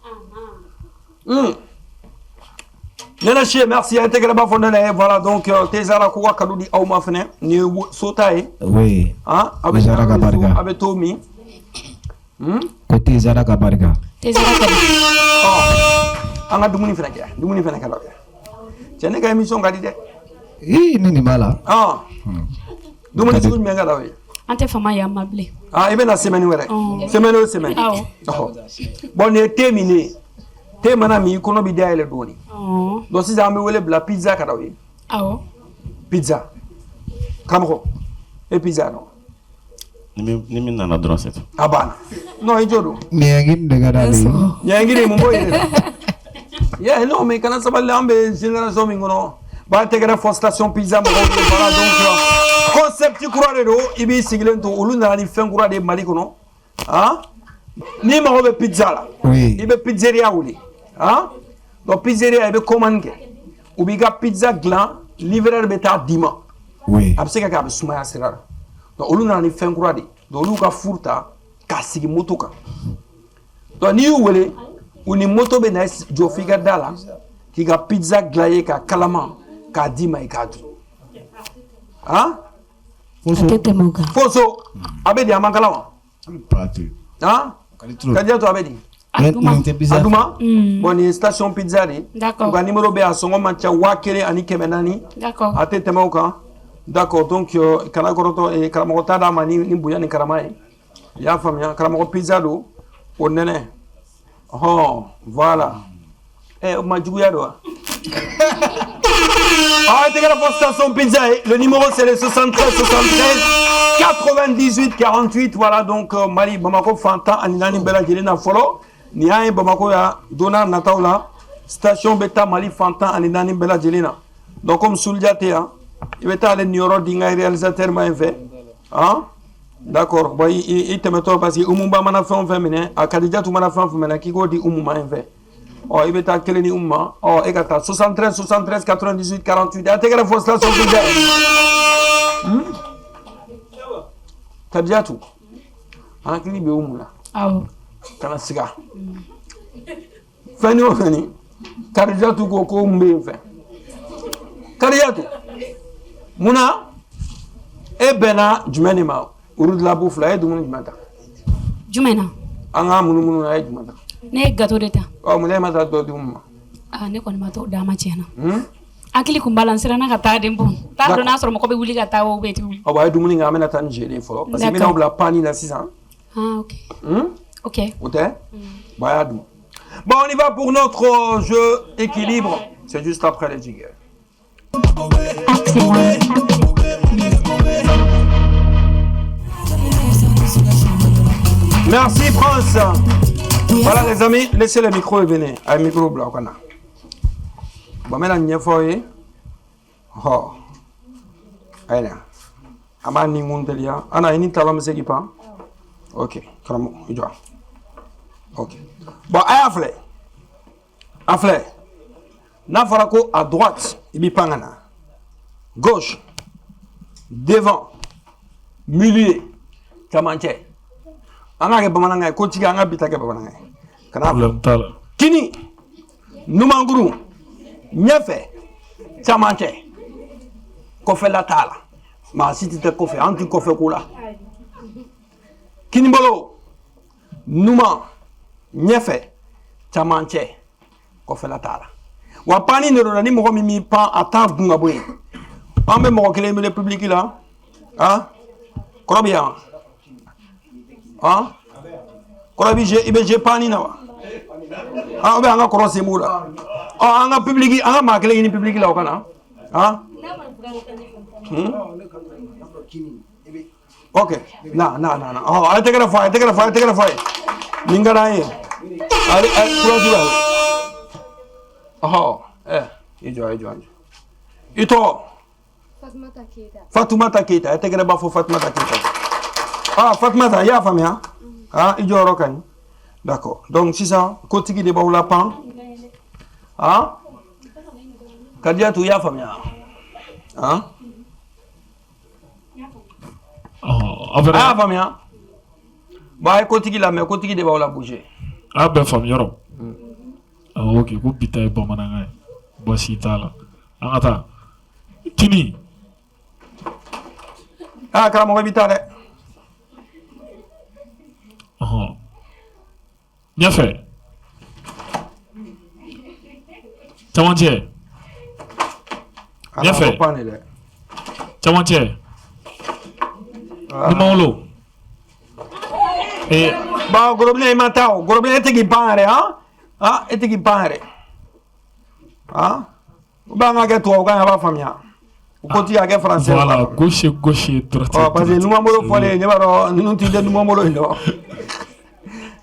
Nena Chie, merci. Intégré ma fondée. Voilà, donc, tes ala quoi Kadoudi Auma Fene, ni Sotae. Oui. Hein? Avec Tommy. Côté Zaraka Barga. An ka dumuni fana kɛ dumuni fana kɛ cɛ ne ka émission ka di dɛ ne nin b'a la dumuni sugu jumɛn ka d'aw ye an tɛ fama yan ma bilen i bɛna semaine wɛrɛ semaine o semaine bon nin ye thé min ye thé mana min i kɔnɔ bɛ dayɛlɛ dɔɔni donc sisan an bɛ wele bila pizza ka d'aw ye pizza karamɔgɔ e pizza dɔn ni min nana dɔrɔn c'est tout a banna non i jo don ɲɛngini de ka d'ale ye ɲɛngini mun b'o yɛrɛ la yeah non mais kana sabali an bɛ génération min kɔnɔ b'a tɛgɛrɛ fɔ station pizza mɔgɔw ye voilà donc concept kura de don i b'i sigilen to olu nana ni fɛn kura de ye Mali kɔnɔ n'i mago bɛ pizza la i bɛ pizzeria wele donc pizzeria i bɛ commande kɛ u b'i ka pizza dilan livreur bɛ taa d'i ma a bɛ se ka kɛ a bɛ sumaya sira la donc olu nana ni fɛn kura de donc olu ka furu ta k'a sigi moto kan donc n'i y'u wele u ni moto bɛ na jɔ f'i ka da la k'i ka pizza dilan ye ka kalama k'a d'i ma i k'a dun Foso a bɛ di a man kala wa Kadia to a bɛ di Aduma bon nin ye station pizza de ye u ka numéro bɛ a sɔngɔ man ca 1400 a tɛ tɛmɛ o kan d'accord donc kana kɔrɔtɔ karamɔgɔ t'a d'a ma ni bonya ni karama ye i y'a faamuya karamɔgɔ pizza don o nɛnɛ voilà o ma juguya don wa station pizza le numéro c'est le 73 73 98 48 voilà donc Mali Bamako Fanta ani nani bɛɛ lajɛlen na fɔlɔ ni y'a ye Bamako ya donna nataw la station bɛ taa Mali Fanta ani nani bɛɛ lajɛlen na donc comme Soulia tɛ yan i bɛ taa ale niyɔrɔ di n ka réalisateur ma in fɛ d'accord bon i tɛmɛtɔ parce que Umuba mana fɛn o fɛn minɛ a Kadijatu mana fɛn o fɛn minɛ k'i k'o di Umu ma in fɛ i bɛ taa kelen ni Umu ma e ka taa 73 73 98 48 a tɛgɛrɛ fɔ station pizza Kadijatu hakili bɛ Umu la kana siga fɛn o fɛn ni Kadijatu ko ko Umu bɛ yen fɛ Kadijatu munna e bɛnna jumɛn de ma urudlabu fila e dumuni jumɛn ta jumɛn na an ka munumunu na e jumɛn ta ne ye gâteau de ta mun ne ma taa dɔ di Umu ma ne kɔni ma t'o d'a ma tiɲɛna hakili kun b'a la n siranna ka taa den bon t'a dɔn n'a sɔrɔ mɔgɔ bɛ wuli ka taa o bɛ ti wuli a ye dumuni kɛ an bɛna taa ni jeli fɔlɔ parce que n bɛna bila pani la sisan ok o tɛ bon a y'a dun bon on y va pour notre jeu équilibre c'est juste après les jingles. Merci Prince. Voilà les amis, laissez le micro et venez. Un micro blanc qu'on a. Bon, maintenant, il y a foyer. Oh. Allez. Ama ni mundelia. Ana ini talon mse kipa. Ok. Kramo, idwa. Ok. Bon, afle. Afle. Na farako à droite, ibi pangana. Gauche. Devant. Milieu. Kamanche. Anga ke bamananga ko tiga anga bitake bamananga. Kana. Kini. Numanguru. Nyefe. Chamanche. Kofe la tala. Ma siti te kofe anti kofe kula. Kini bolo. Numa. Nyefe. Chamanche. Kofe la tala. Wapani nero ni mo mi pan ata gunga boy. Ambe mo kele mi le public là. Korobia. Korobi je pani na wa. Obe anga korose mura. Anga public anga makele ni public la okana. Ok. Na. I take a fire. Ningara ye. Ijo. Ito. Fatoumata Keita. I take a bafo Fatoumata Keita. Fatoumata, ya famia. Ijo Rokan. D'accord. Donc, c'est ça. Kotiki de Baoulapan. Kadia tu ya famia. Famia. Bah, Kotiki la mais Kotiki de Baoula bouger. Ben famia. Ok, ko bita e bamananga Baasi t'a la. An ka taa. Kini. Ah, karamɔgɔ b'i ta dɛ. Ɲɛfɛ. Camancɛ. Ɲɛfɛ. Camancɛ. Numawolo. Ba Gorobinɛ i ma taa o. Gorobinɛ e tɛ k'i pan yɛrɛ han. Ah, e tɛ k'i pan yɛrɛ. Ah, ou bien on a gagné on a pas famille. On continue à gagner français. Voilà, gauche, droite. Oh, parce que nous m'avons volé, nous t'y nous m'avons volé.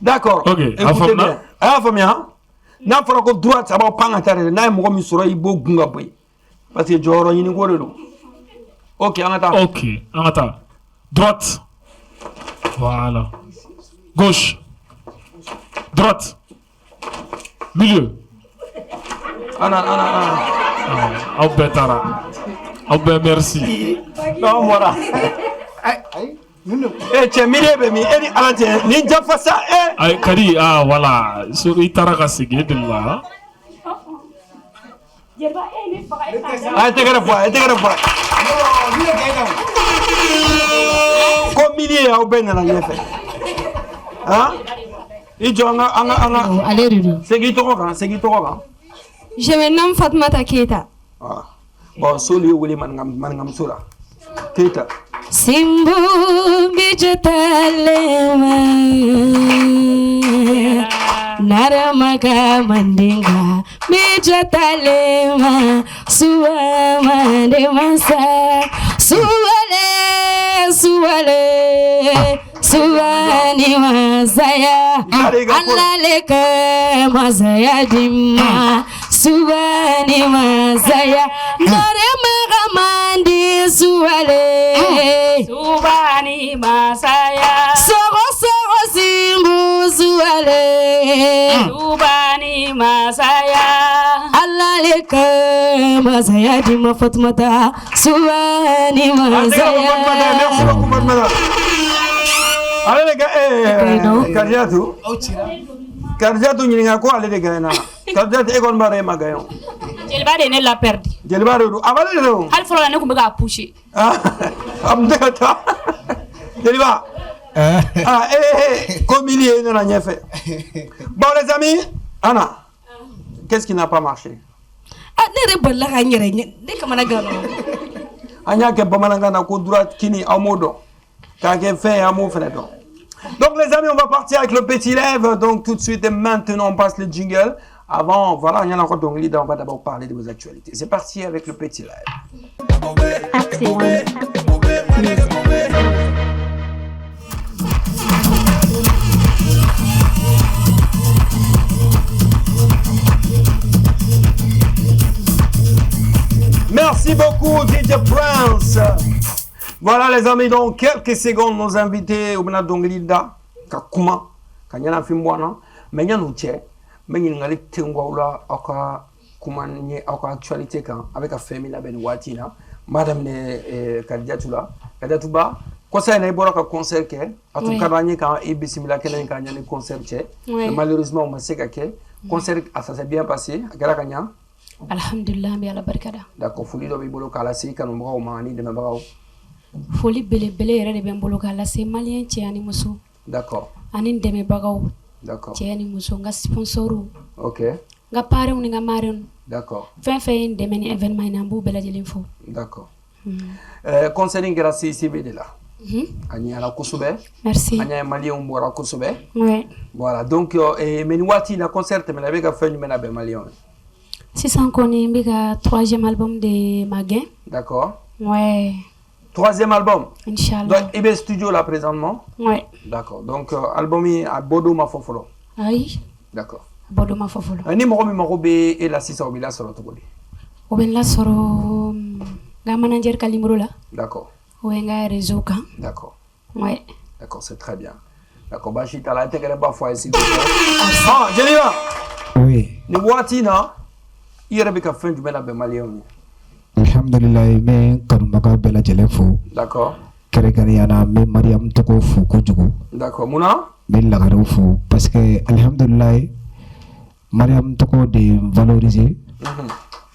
D'accord. Ok. Écoutez bien. Ah, famille. N'a pas que droite, ça va pas en terre. N'a pas mis sur le beau gunga boy. Parce que Joro y n'est pas là. Ok, on attend. Ok, on attend. Droite. Voilà. Gauche. Droite. Milieu. Merci. Non, voilà. Eh, tu es milieu, mais il est à la tête. Ni déjà fait ça, eh. Kadi, ah, voilà. Sur Itara Sigé de là. Ah, t'es grave, Comme milieu, au ben, la fait. Hein? Il dit, c'est qui t'aura, Je me nomme Fatmata Keita. Ah. Bon, soli wuli mangam sura. Keita. Simbu bijatalema Naramaka mandinga bijatalema Suama de masa Suwani masaya Alaleka masaya dimma Suwani masaya Naramaka mandi Subani masaya Sogo simbu Subani masaya Alaleka masaya dimma Fatmata Subani masaya. Merci beaucoup Fatmata. Allez les gars, Kardiatou nyinga ko ale de gana. Kardiatou e gon bare magayon. Jelbare ne la perdi. Jelbare do abale do. Al folo ne ko be ga pusher. Ah, am de ta. Jelba. Comme il est dans la ñefé. Bon les amis, Anna. Qu'est-ce qui n'a pas marché? Ah, ne rebella ga ñere de ka mana gano. Anya ke bamalanga na ko droite kini amodo. Ka ke fait amo fredo. Donc les amis, on va partir avec le petit lève. Donc tout de suite et maintenant on passe le jingle. Avant, voilà, il y en a encore donc leader, on va d'abord parler de vos actualités. C'est parti avec le petit lève. Merci beaucoup DJ Prince. Voilà les amis, dans quelques secondes, nos invités au Bena Donglida, Kakuma, Kanyana Fimbwana, mais il y a nous tchè, mais il y a des Tengwaula, Aka Kumani, Aka actualité avec la famille Ben Watina, Madame Kadiatoula, Kadiatouba, quoi ça il y a un concert qui est, à tout cas, il y a unébissimila qui est un concert tchè, malheureusement, on sait que concert, ça s'est bien passé, à Garakanya. Alhamdulillah, bi ala barkada. D'accord, foli do bi bolo kala si kanu mbaw mani de mbaw. Foli bele yere de ben bolo kala si malien ci ani muso. D'accord. Ani deme bagaw. D'accord. Ci ani muso nga sponsoru. OK. Nga pare ni nga mare. D'accord. Fin deme ni événement na mbu bela jeli fo. D'accord. Concerning grâce CB de là. Ani ala kusube. Merci. Ani malien mbora kusube. Ouais. Voilà, donc meniwati na concert me la bega fenyu mena be malien. Si ça connaît le troisième album de Maguin. D'accord. Ouais. Troisième album. Inch'Allah. Donc Ibe Studio là présentement. Ouais. D'accord. Donc album à Bodo Mafofolo. Oui. D'accord. Bodo Mafofolo. Ni mo mi marobe et la sisa obila soro to boli. Obila soro ga manager Kalimro là. D'accord. Wenga réseau kan. D'accord. Ouais. D'accord, c'est très bien. D'accord, bah chita la tekere ba fois ici. Ah, Jelina. Oui. Ni wati na Irabika fin du Mena Malion. Alhamdulillah, mais Karumaga Bella Jelefo. D'accord. Kerekariana, mais Mariam Toko Fou Kojugo. D'accord, Mouna? Mais la Garoufou. Parce que, Alhamdulillah, Mariam Toko de valoriser.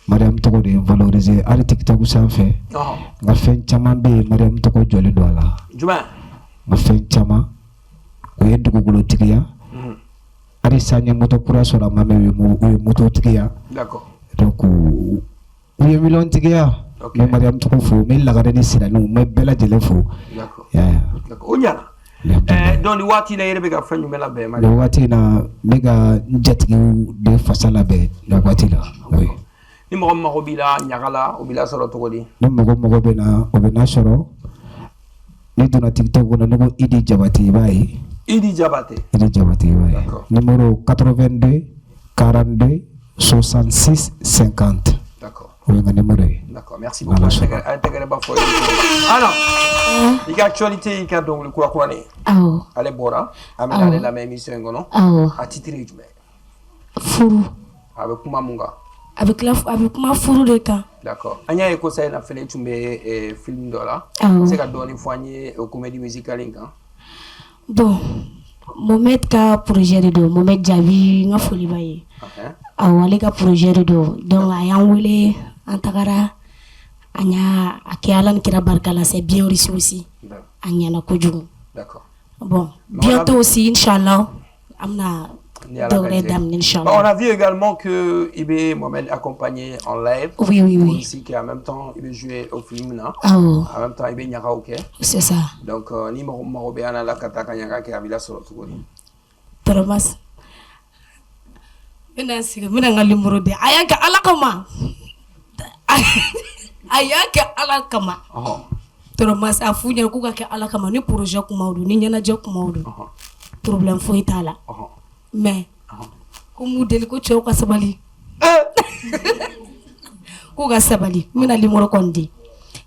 Mariam tɔgɔ de valoriser hali TikTok sanfɛ nka fɛn caman bɛ yen Mariam tɔgɔ jɔlen don a la jumɛn nka fɛn caman o ye dugukolotigiya hali sisan n ye moto kura sɔrɔ a ma mɛn o ye mototigiya donc u ye miliyɔn tigiya n bɛ Mariam tɔgɔ fo n bɛ lagare ni siraniw n bɛ bɛɛ lajɛlen fo o ɲana donc nin waati in na e yɛrɛ bɛ ka fɛn jumɛn labɛn Mariam nin waati in na n bɛ ka n jatigiw de fasa labɛn nin waati la ni mɔgɔ mago b'i la ɲaga la o b'i la sɔrɔ cogo di ni mɔgɔ bɛ na o bɛ na sɔrɔ ni donna TikTok kɔnɔ ne ko Idi Jabate i b'a ye Idi Jabate i b'a ye numéro 82 42 66 50 d'accord o ye n ka numéro ye d'accord merci beaucoup a ye tɛgɛrɛba fɔ alors i ka actualité i ka dɔnkili kura kuranin ale bɔra an bɛna ale lamɛn émission in kɔnɔ a titre ye jumɛn furu a bɛ kuma mun kan a bɛ kuma furu de kan d'accord an y'a ye ko sayina fɛnɛ tun bɛ film dɔ la se ka dɔɔni fɔ an ye o comédie musicale in kan bon Mohamed ka projet de don Mohamed Jabi n ka foli b'a ye awɔ ale ka projet de don donc a y'an wele an tagara an y'a a kɛ Ala ni kira barika la c'est bien reçu aussi a ɲɛna kojugu d'accord bon bientôt aussi inchallah an bɛna dɔwɛrɛ daminɛ inchallah. On a vu également que il est Mohamed accompagné en live. Oui. Musique et en même temps il veut jouer au film là. En même temps il veut ɲaga ok. C'est ça. Donc ni mago bɛ an la ka taa ka ɲaga kɛ a b'i la sɔrɔ cogo di. Toromas. N bɛna n ka numéro di a y'a kɛ Ala kama. A y'a kɛ Ala kama. Toromas a f'u ɲɛna k'u ka kɛ Ala kama ni projet kumaw don ni ɲɛnajɛ kumaw don. Problème foyi t'a la. Mais ko mu deli ko cɛw ka sabali k'u ka sabali n bɛna numéro kɔni di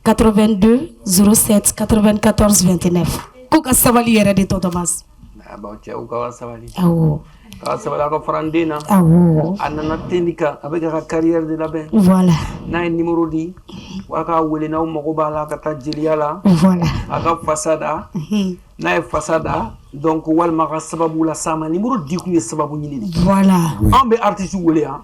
82 07 94 29 k'u ka sabali yɛrɛ de Tɔtɔmas cɛw ka sabali awɔ ka sabali a ka fara n den na a nana tendi kan a bɛ ka carrière de labɛn voilà n'a ye numéro di a ka wele n'aw mago b'a la ka taa jeliya la voilà a ka fasada n'a ye fasada donc walima ka sababu la sama numéro di kun ye sababu ɲini de voilà an bɛ artiste wele yan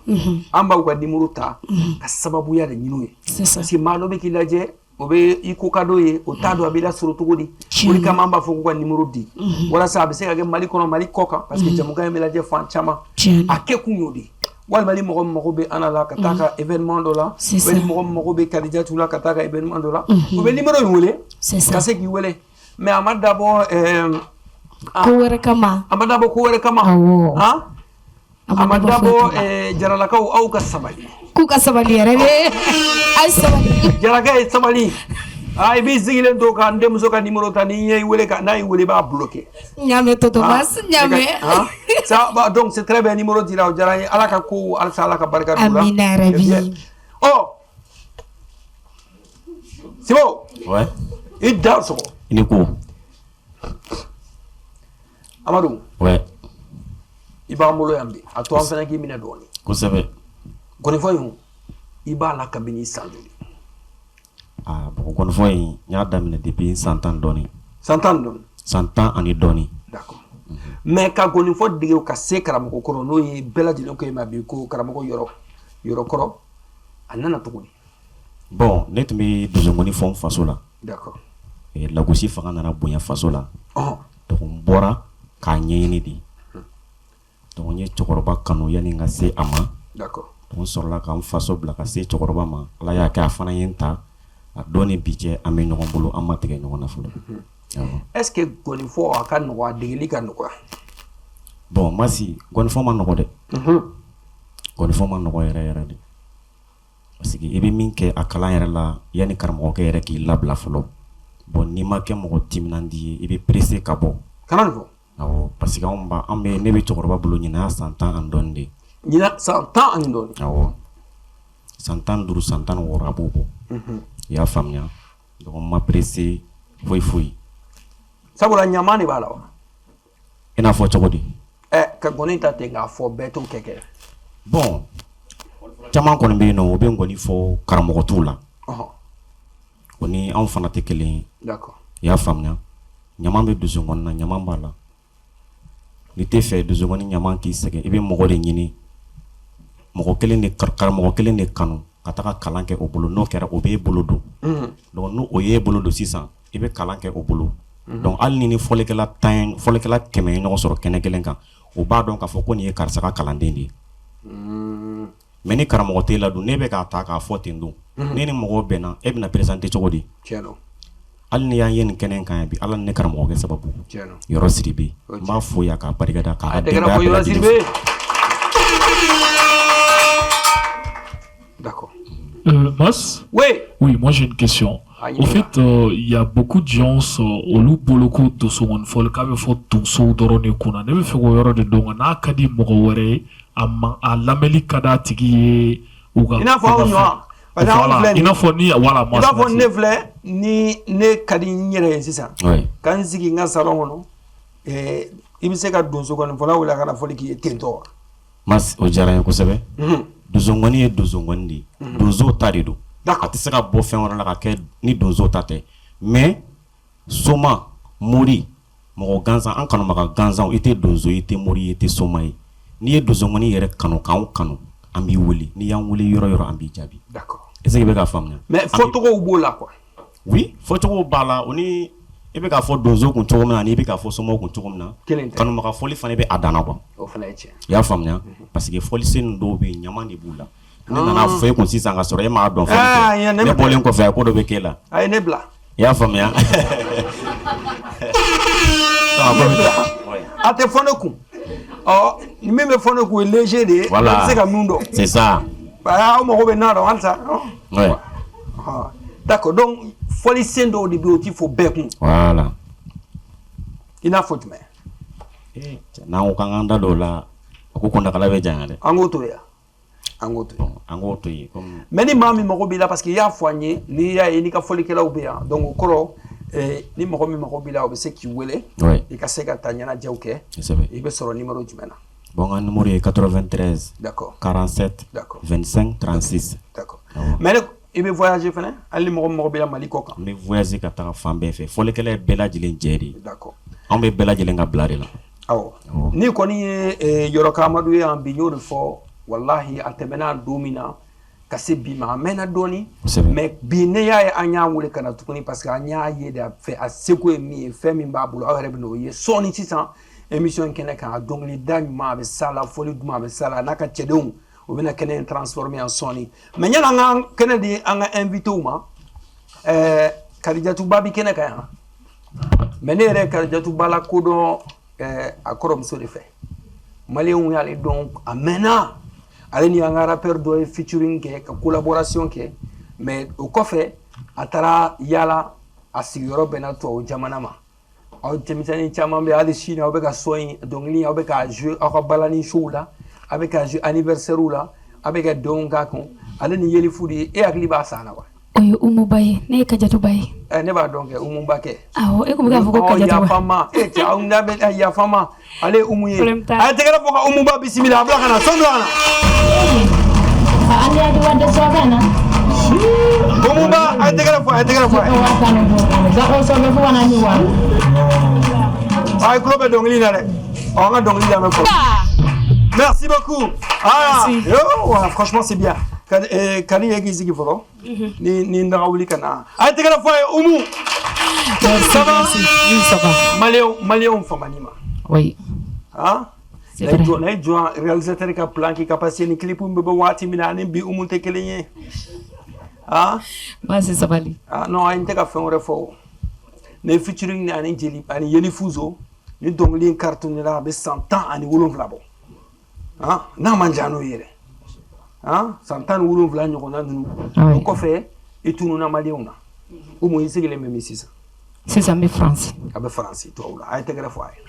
an b'aw ka numéro ta ka sababuya de ɲini ye parce que maa dɔ bɛ k'i lajɛ o bɛ i ko ka dɔ ye o t'a dɔn a b'i la sɔrɔ cogo di o de kama an b'a fɔ k'u ka numéro di walasa a bɛ se ka kɛ Mali kɔnɔ Mali kɔ kan parce que jamukan in bɛ lajɛ fan caman a kɛ kun y'o de walima ni mɔgɔ min mago bɛ Ana la ka taa ka événement dɔ la ou ni mɔgɔ min mago bɛ Kadijatu la ka taa ka événement dɔ la u bɛ numéro in wele ka se k'i wele mais a ma dabɔ ko wɛrɛ kama a ma dabɔ ko wɛrɛ kama a ma dabɔ jaralakaw aw ka sabali k'u ka sabali yɛrɛ de a ye sabali jaraka ye sabali i b'i sigilen to ka n denmuso ka numéro ta ni y'i wele n'a y'i wele i b'a bloqué n y'a mɛn Tɔtɔmas n y'a mɛn donc c'est très bien numéro dira o diyara n ye Ala ka ko halisa Ala ka barika d'u la amina yarabi Sibo ouais i da sɔgɔ i ni ko Amadu ouais i b'an bolo yan bi a to an fana k'i minɛ dɔɔni kosɛbɛ gɔnifɔ in i b'a la kabini san joli bon gɔnifɔ in n y'a daminɛ depuis san 10 dɔɔni san 10 dɔɔni san 10 ani dɔɔni d'accord mais ka gɔnifɔ dege ka se karamɔgɔ kɔrɔ n'o ye bɛɛ lajɛlen ko e ma bi ko karamɔgɔ yɔrɔ a nana cogo di bon ne tun bɛ dusukɔni fɔ n faso la d'accord lagosi fanga nana bonya faso la donc n bɔra k'a ɲɛɲini de donc n ye cɛkɔrɔba kanu yanni n ka se a ma d'accord donc n sɔrɔla ka n faso bila ka se cɛkɔrɔba ma Ala y'a kɛ a fana ye n ta a dɔn ni bi cɛ an bɛ ɲɔgɔn bolo an ma tigɛ ɲɔgɔn na fɔlɔ est-ce que gɔnifɔ a ka nɔgɔ a degeli ka nɔgɔya bon Masi gɔnifɔ ma nɔgɔ dɛ gɔnifɔ ma nɔgɔ yɛrɛ yɛrɛ de parce que i bɛ min kɛ a kalan yɛrɛ la yanni karamɔgɔkɛ yɛrɛ k'i labila fɔlɔ bon n'i ma kɛ mɔgɔ timinandi ye i bɛ pressé ka bɔ kana nin fɔ awɔ parce que ne bɛ cɛkɔrɔba bolo ɲinɛ san 10 ani dɔɔni de ɲinɛ san 10 ani dɔɔni awɔ san 15 san 16 a b'o bɔ i y'a faamuya donc n ma pressé foyi sabula ɲama de b'a la wa i n'a fɔ cogo di ka gɔni ta ten k'a fɔ bɛɛ t'o kɛ bon caman kɔni bɛ yen nɔ o bɛ ngɔni fɔ karamɔgɔ t'u la o ni anw fana tɛ kelen ye d'accord i y'a faamuya ɲama bɛ dusukɔni na ɲama b'a la n'i tɛ fɛ dusukɔni ɲama k'i sɛgɛn i bɛ mɔgɔ de ɲini karamɔgɔ kelen de kanu ka taga kalan kɛ o bolo n'o kɛra o b'e bolo don donc n'o o y'e bolo don sisan i bɛ kalan kɛ o bolo donc hali ni fɔlikɛla 100 fɔlikɛla 100 ye ɲɔgɔn sɔrɔ kɛnɛ kelen kan o b'a dɔn k'a fɔ ko nin ye karisa ka kalanden de ye mais ni karamɔgɔ t'e la dun ne bɛ k'a ta k'a fɔ ten dun ne ni mɔgɔw bɛnna e bɛna présenter cogo di hali ni y'an ye nin kɛnɛ kan yan bi ala ni ne karamɔgɔ kɛ sababu yɔrɔ siri bɛ yen n b'a fo yan k'a barikada k'a denbaya bɛɛ lajɛlen fo. D'accord. Mas? Oui. Oui, moi j'ai une question. Au fait, il y a beaucoup de gens au loup boloko to songon fol ka be fo to so dorone kuna ne be fe ko yoro de donga na kadi mo wore a lameli kada tigi ou ga ina fo nyo ina fo ni wala mas ina fo ne vle ni ne kadi nyere sisa kan sigi nga salon no ibi se ka donso kon fo la wala kana fo ki tento mas o jara ko sebe dozongoni ye dozongoni de dozo ta de do a tɛ se ka bɔ fɛn wɛrɛ la ka kɛ ni donso ta tɛ mais soma mori mɔgɔ gansan an kanubaga gansanw i tɛ donso i tɛ mori i tɛ soma ye n'i ye dozongoni yɛrɛ kanu k'anw kanu an b'i wele n'i y'an wele yɔrɔ yɔrɔ an b'i jaabi est ce que i bɛ k'a faamuya mais fɔcogow b'o la quoi oui fɔcogow b'a la o ni i bɛ k'a fɔ donso kun cogo min na ani i bɛ k'a fɔ somaw kun cogo min na kanubaga fɔli fana i bɛ a dan na quoi o fana ye tiɲɛ i y'a faamuya parce que fɔlisen dɔw bɛ yen ɲaman de b'u la ne nana fɔ e kun sisan ka sɔrɔ e m'a dɔn fɛn ne bɔlen kɔfɛ ko dɔ bɛ k'e la a ye ne bila i y'a faamuya a tɛ fɔ ne kun ni min bɛ fɔ ne kun ye léger de ye voilà i bɛ se ka min dɔn c'est ça aw mago bɛ n'a dɔn halisa d'accord donc fɔlisen dɔw de bɛ yen o t'i fɔ bɛɛ kun voilà i n'a fɔ jumɛn n'an ko k'an k'an da don o la a ko kɔntakala bɛ janya dɛ an k'o to yan an k'o to yen mais ni maa min mago b'i la parce que i y'a fɔ an ye n'i y'a ye n'i ka fɔlikɛlaw bɛ yan donc o kɔrɔ ni mɔgɔ min mago b'i la o bɛ se k'i wele i ka se ka taa ɲɛnajɛw kɛ i bɛ sɔrɔ numéro jumɛn na bon n ka numéro ye 93 d'accord 47 25 36 d'accord mais i bɛ voyager fɛnɛ hali ni mɔgɔ min mago b'i la Mali kɔ kan n bɛ voyager ka taga fan bɛɛ fɛ fɔlikɛla ye bɛɛ lajɛlen jɛ de ye d'accord anw bɛ bɛɛ lajɛlen ka bila de la awɔ ni kɔni ye Yɔrɔka Amadu ye yan bi n y'o de fɔ wallahi a tɛmɛna don min na ka se bi ma a mɛnna dɔɔni mais bi ne y'a ye an y'a wele ka na tuguni parce que an y'a ye de a seko ye min ye fɛn min b'a bolo aw yɛrɛ bɛ n'o ye sɔɔni sisan émission kɛnɛ kan a dɔnkilida ɲuman a bɛ s'a la fɔli duman a bɛ s'a la n'a ka cɛdenw o bɛna kɛnɛ in transformer en sɔɔni mais yanni an ka kɛnɛ di an ka invité ma Karijatuba bi kɛnɛ kan yan mais ne yɛrɛ Karijatuba la kodɔn a kɔrɔmuso de fɛ maliyɛnw y'ale dɔn a mɛnna ale ni an ka rappeur dɔ ye featuring kɛ ka collaboration kɛ mais o kɔfɛ a taara yala a sigiyɔrɔ bɛnna tubabu jamana ma aw denmisɛnnin caman bɛ hali sini aw bɛ ka sɔn dɔnkili aw bɛ ka jouer aw ka balani show la aw bɛ ka jouer anniversaire la aw bɛ ka dɔn k'a kun ale ni Yelifu de ye e hakili b'a san na wa o ye Umuba ye ne ye Kajatuba ye ne b'a dɔn kɛ Umuba kɛ awɔ e ko bɛ k'a fɔ ko Kajatuba yafama cɛ aw n'a bɛ yafama ale Umu ye a ye tɛgɛrɛ fɔ ka Umuba bisimila a bila ka na sɔn don a la Umuba a ye tɛgɛrɛ fɔ a ye tɛgɛrɛ fɔ a ye tulo bɛ dɔnkili na dɛ an ka dɔnkili lamɛn fɔlɔ merci beaucoup franchement c'est bien Kani ye k'i sigi fɔlɔ ni n daga wuli ka na a ye tɛgɛrɛ fɔ a ye Umu ça va maliyɛnw famani ma oui n'a ye jɔn réalisateur ka plan k'i ka parce que ni clip bɛ bɔ waati min na ani bi Umu tɛ kelen ye c'est sabali non an tɛ ka fɛn wɛrɛ fɔ ne featuring ani Jeli ani Yelifuzo ni dɔnkili in cartonné la a bɛ san 17 bɔ n'a man jan n'o ye yɛrɛ san 17 ɲɔgɔnna ninnu o kɔfɛ i tununa maliyɛnw na Umu i sigilen bɛ min sisan sisan n bɛ Faransi a bɛ Faransi tubabu la a ye tɛgɛrɛ fɔ a ye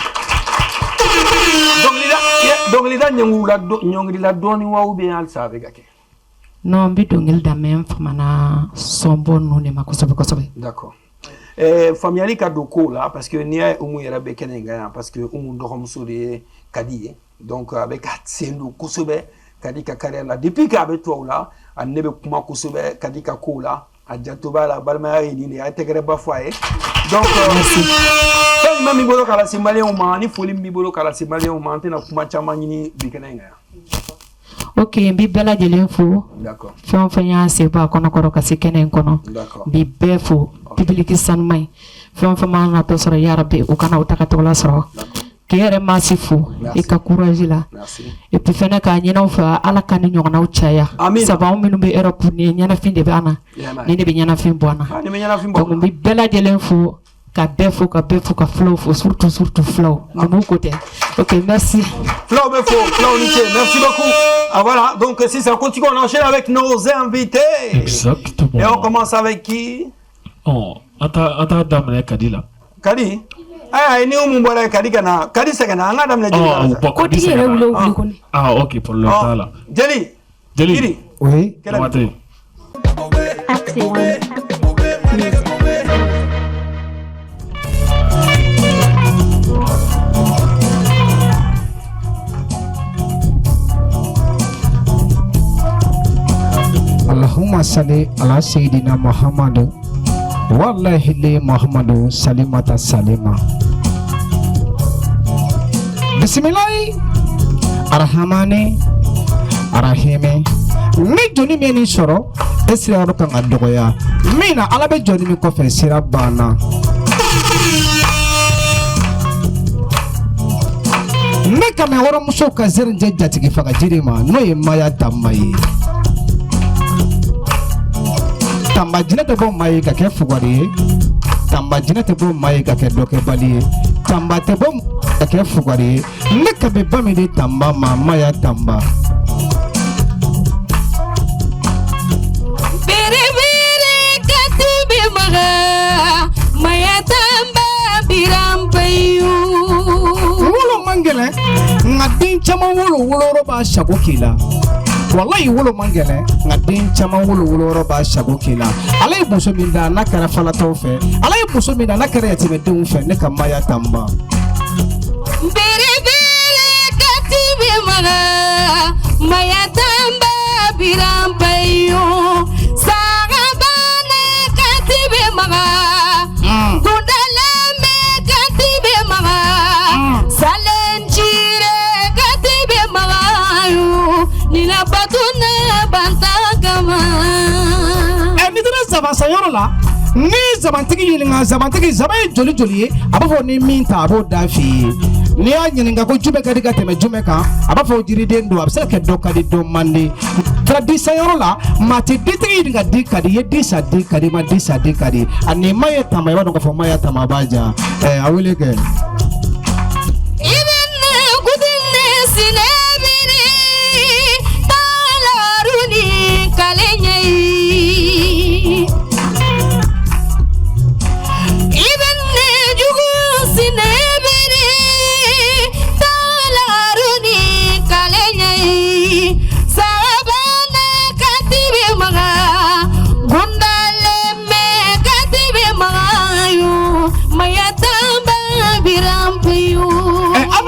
dɔnkilida ɲɔngirila dɔɔni wa ou bien halisa a bɛ ka kɛ non n bɛ dɔnkili da mais n famana sɔnbɔ ninnu de ma kosɛbɛ kosɛbɛ d'accord faamuyali ka don kow la parce que n'i y'a ye Umu yɛrɛ bɛ kɛnɛ in kan yan parce que Umu dɔgɔmuso de ye Kadi ye donc a bɛ ka sen don kosɛbɛ Kadi ka carrière la depuis k'a bɛ tubabu la ani ne bɛ kuma kosɛbɛ Kadi ka kow la a janto b'a la balimaya ye nin de ye a ye tɛgɛrɛba fɔ a ye donc fɛn jumɛn b'i bolo k'a lase maliyɛnw ma ni foli min b'i bolo k'a lase maliyɛnw ma an tɛna kuma caman ɲini bi kɛnɛ in kan yan Ok, n bi bɛɛ lajɛlen fo. D'accord. Fɛn o fɛn y'a se bɔ a kɔnɔkɔrɔ ka se kɛnɛ in kɔnɔ. D'accord. N bi bɛɛ fo. Pibiliki sanuma ye. Fɛn o fɛn man ka tɔ sɔrɔ yarabi u kana u ta ka tɔgɔla sɔrɔ. K'i yɛrɛ maasi fo i ka courage la. Et puis fɛnɛ k'a ɲɛnaw fɛ Ala ka ni ɲɔgɔnnaw caya. Sabu anw minnu bɛ Europe ni ɲɛnafin de bɛ an na. Ni de bɛ ɲɛnafin bɔ an na. Donc n bi bɛɛ lajɛlen fo. Ka bɛɛ fo ka fulaw fo surtout fulaw. Numu ko tɛ. Ok, merci. Flau Nietzsche, merci beaucoup. Ah voilà, donc si ça continue, on enchaîne avec nos invités. Exactement. Et on commence avec qui? Oh, ata damne Kadila. Kadi? Ah, ni umu mbora Kadi kana. Kadi segana, anga damne Jeli. Ah, ok, pour le temps là. Jeli. Oui. Allahumma salli ala Sayyidina Muhammad wallahi li Muhammadu salimata salima. Bismillahi arhamani arahimi. Mi joni mi ni soro esira ro kan adogoya. Mina ala be joni mi ko fe sira bana. Ne kame woro muso ka zernje jatigi faga jirima no ye maya tamaye. Tamba jina te bo mai ka kɛ fugari ye. Tamba jina te bo mai ka kɛ dɔkɛbali ye. Tamba te bo ka kɛ fugari ye. Ne ka bɛ ba min de tamba ma maya tamba. Bere kati be maga maya tamba biram payu. Wolo mangele nga den caman wolo b'a sago k'i la. Wallahi wolo mangele nga den caman wolo b'a sago k'i la. Ala ye muso min da n'a kɛra falatɔw fɛ. Ala ye muso min da n'a kɛra yatimɛdenw fɛ. Ne ka maya tamba. Bere kati be maga maya tamba biram payu. Sagabana kati be maga Gundalame kati be maga Salenchire kati be maga Nina batuna bantakama. Ni tɛna zabansayɔrɔ la ni zabantigi ɲininka zabantigi zaba ye joli ye a b'a fɔ ni min ta a b'o da f'i ye. N'i y'a ɲininka ko jumɛn ka di ka tɛmɛ jumɛn kan a b'a fɔ jiriden don a bɛ se ka kɛ dɔ ka di dɔ man di. Tradisanyɔrɔ la maa tɛ ditigi ɲininka di ka di ye di sa di ka di ma di sa di ka di a ni ma ye tama i b'a dɔn k'a fɔ ma ye tama a b'a ja a wele kɛ.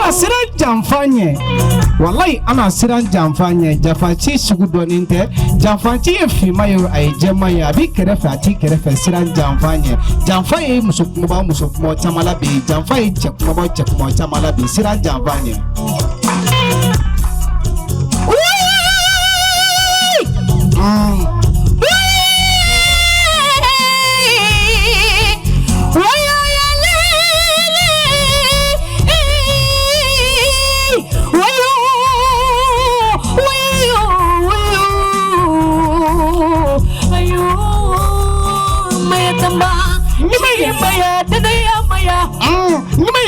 Siran janfanye wallahi ana siran janfanye jafaci sugu donin tɛ janfaci ye fima ye a ye jɛma ye a bi kɛrɛfɛ a ti kɛrɛfɛ siran janfanye janfa ye muso kuma caman la bi janfa ye cɛ kuma caman la bi siran janfanye.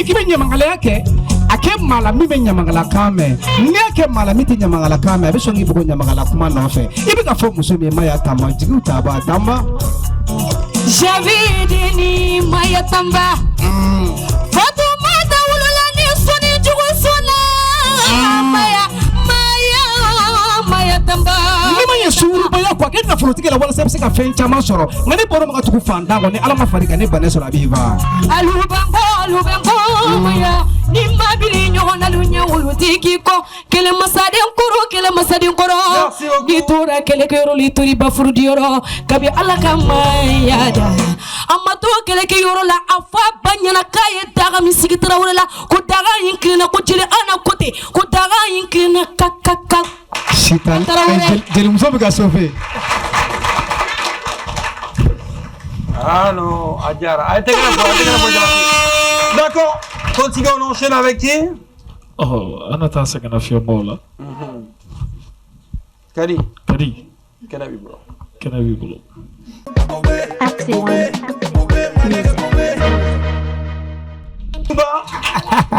Kibe nyamangalaya kɛ a kɛ mala min bɛ nyamangala kan mɛn n'i y'a kɛ mala min tɛ nyamangala kan mɛn a bɛ sɔn k'i bugɔ nyamangala kuma nɔfɛ i bɛ ka fɔ muso min maya tamba jigiw ta b'a tamba. Javidi ni maya tamba Fatumata wulula ni soni jugu sona maya tamba. Ni ma ye suurubaya quoi k'e nafolotigi la walasa i bɛ se ka fɛn caman sɔrɔ nka ni bɔra ma ka tugu fantan kɔ ni Ala ma far'i kan ni bana sɔrɔ a b'i ban. Alubanko maya ni mabili ɲɔgɔn na lu ɲɛ wolotigi kɔ kɛlɛmasaden kɔrɔ ni tora kɛlɛkɛyɔrɔ li tori bafurudiyɔrɔ kabi Ala ka maya da a ma to kɛlɛkɛyɔrɔ la a fa ba ɲɛna k'a ye daga min sigi Tarawele la ko daga in kilenna ko jeli ana kote ko daga in kilenna ka Sitan, jelimuso bɛ ka sauver. Ah non, Adjara. D'accord. Continue, on enchaîne avec qui? Oh, on attend ce qu'on a fait au là. Kadi. Kadi. Kanabi bro. Kanabi bro.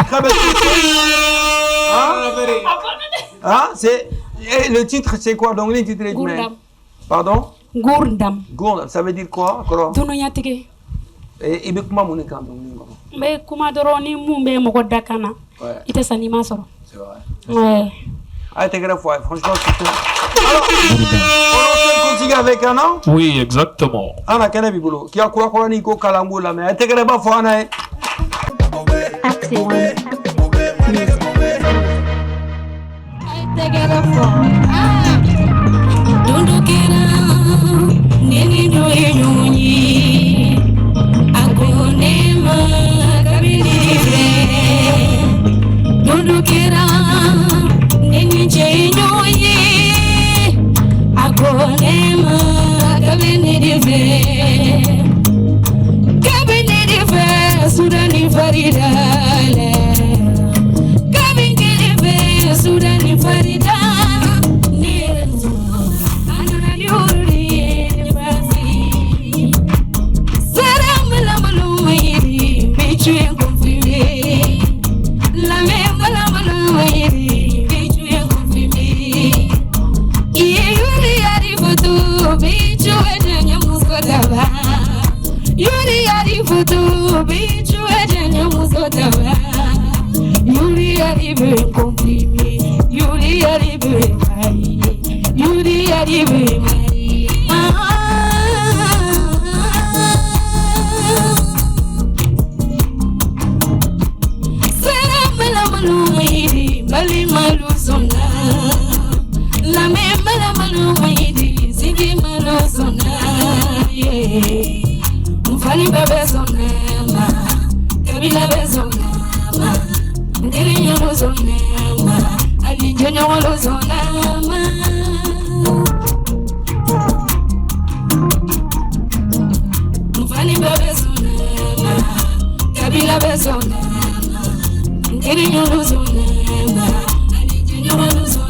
Très belle hein? C'est le titre c'est quoi donc le titre est Gourdam. Pardon? Gourdam. Gourdam, ça veut dire quoi? Dunuyatige. Et il kuma mun kan donc Mais kuma doro ni mun be moko dakana. Ouais. Ite sani ma soro. C'est vrai. Ouais. Ah, t'es grave, franchement, c'est alors, on continue avec un an? Oui, exactement. Ana Kanabi Bolo, qui a quoi Nico Kalambo là, mais t'es grave, faut en aller. Sudani Farida, Kabin Sudani Farida, Yuri ari futu bichu ejenya musotaba Yuri ari be komprimi Yuri ari be mai Yuri ari be mai Sera mala malu maidi Bali malu sona La me mala malu maidi Sigi malu sona Mfani bebe zonema, kabila bebe zonema, ndirinya lo zonema, alinjonya lo zonema. Mfani bebe zonema, kabila bebe zonema, ndirinya lo zonema, alinjonya lo zonema.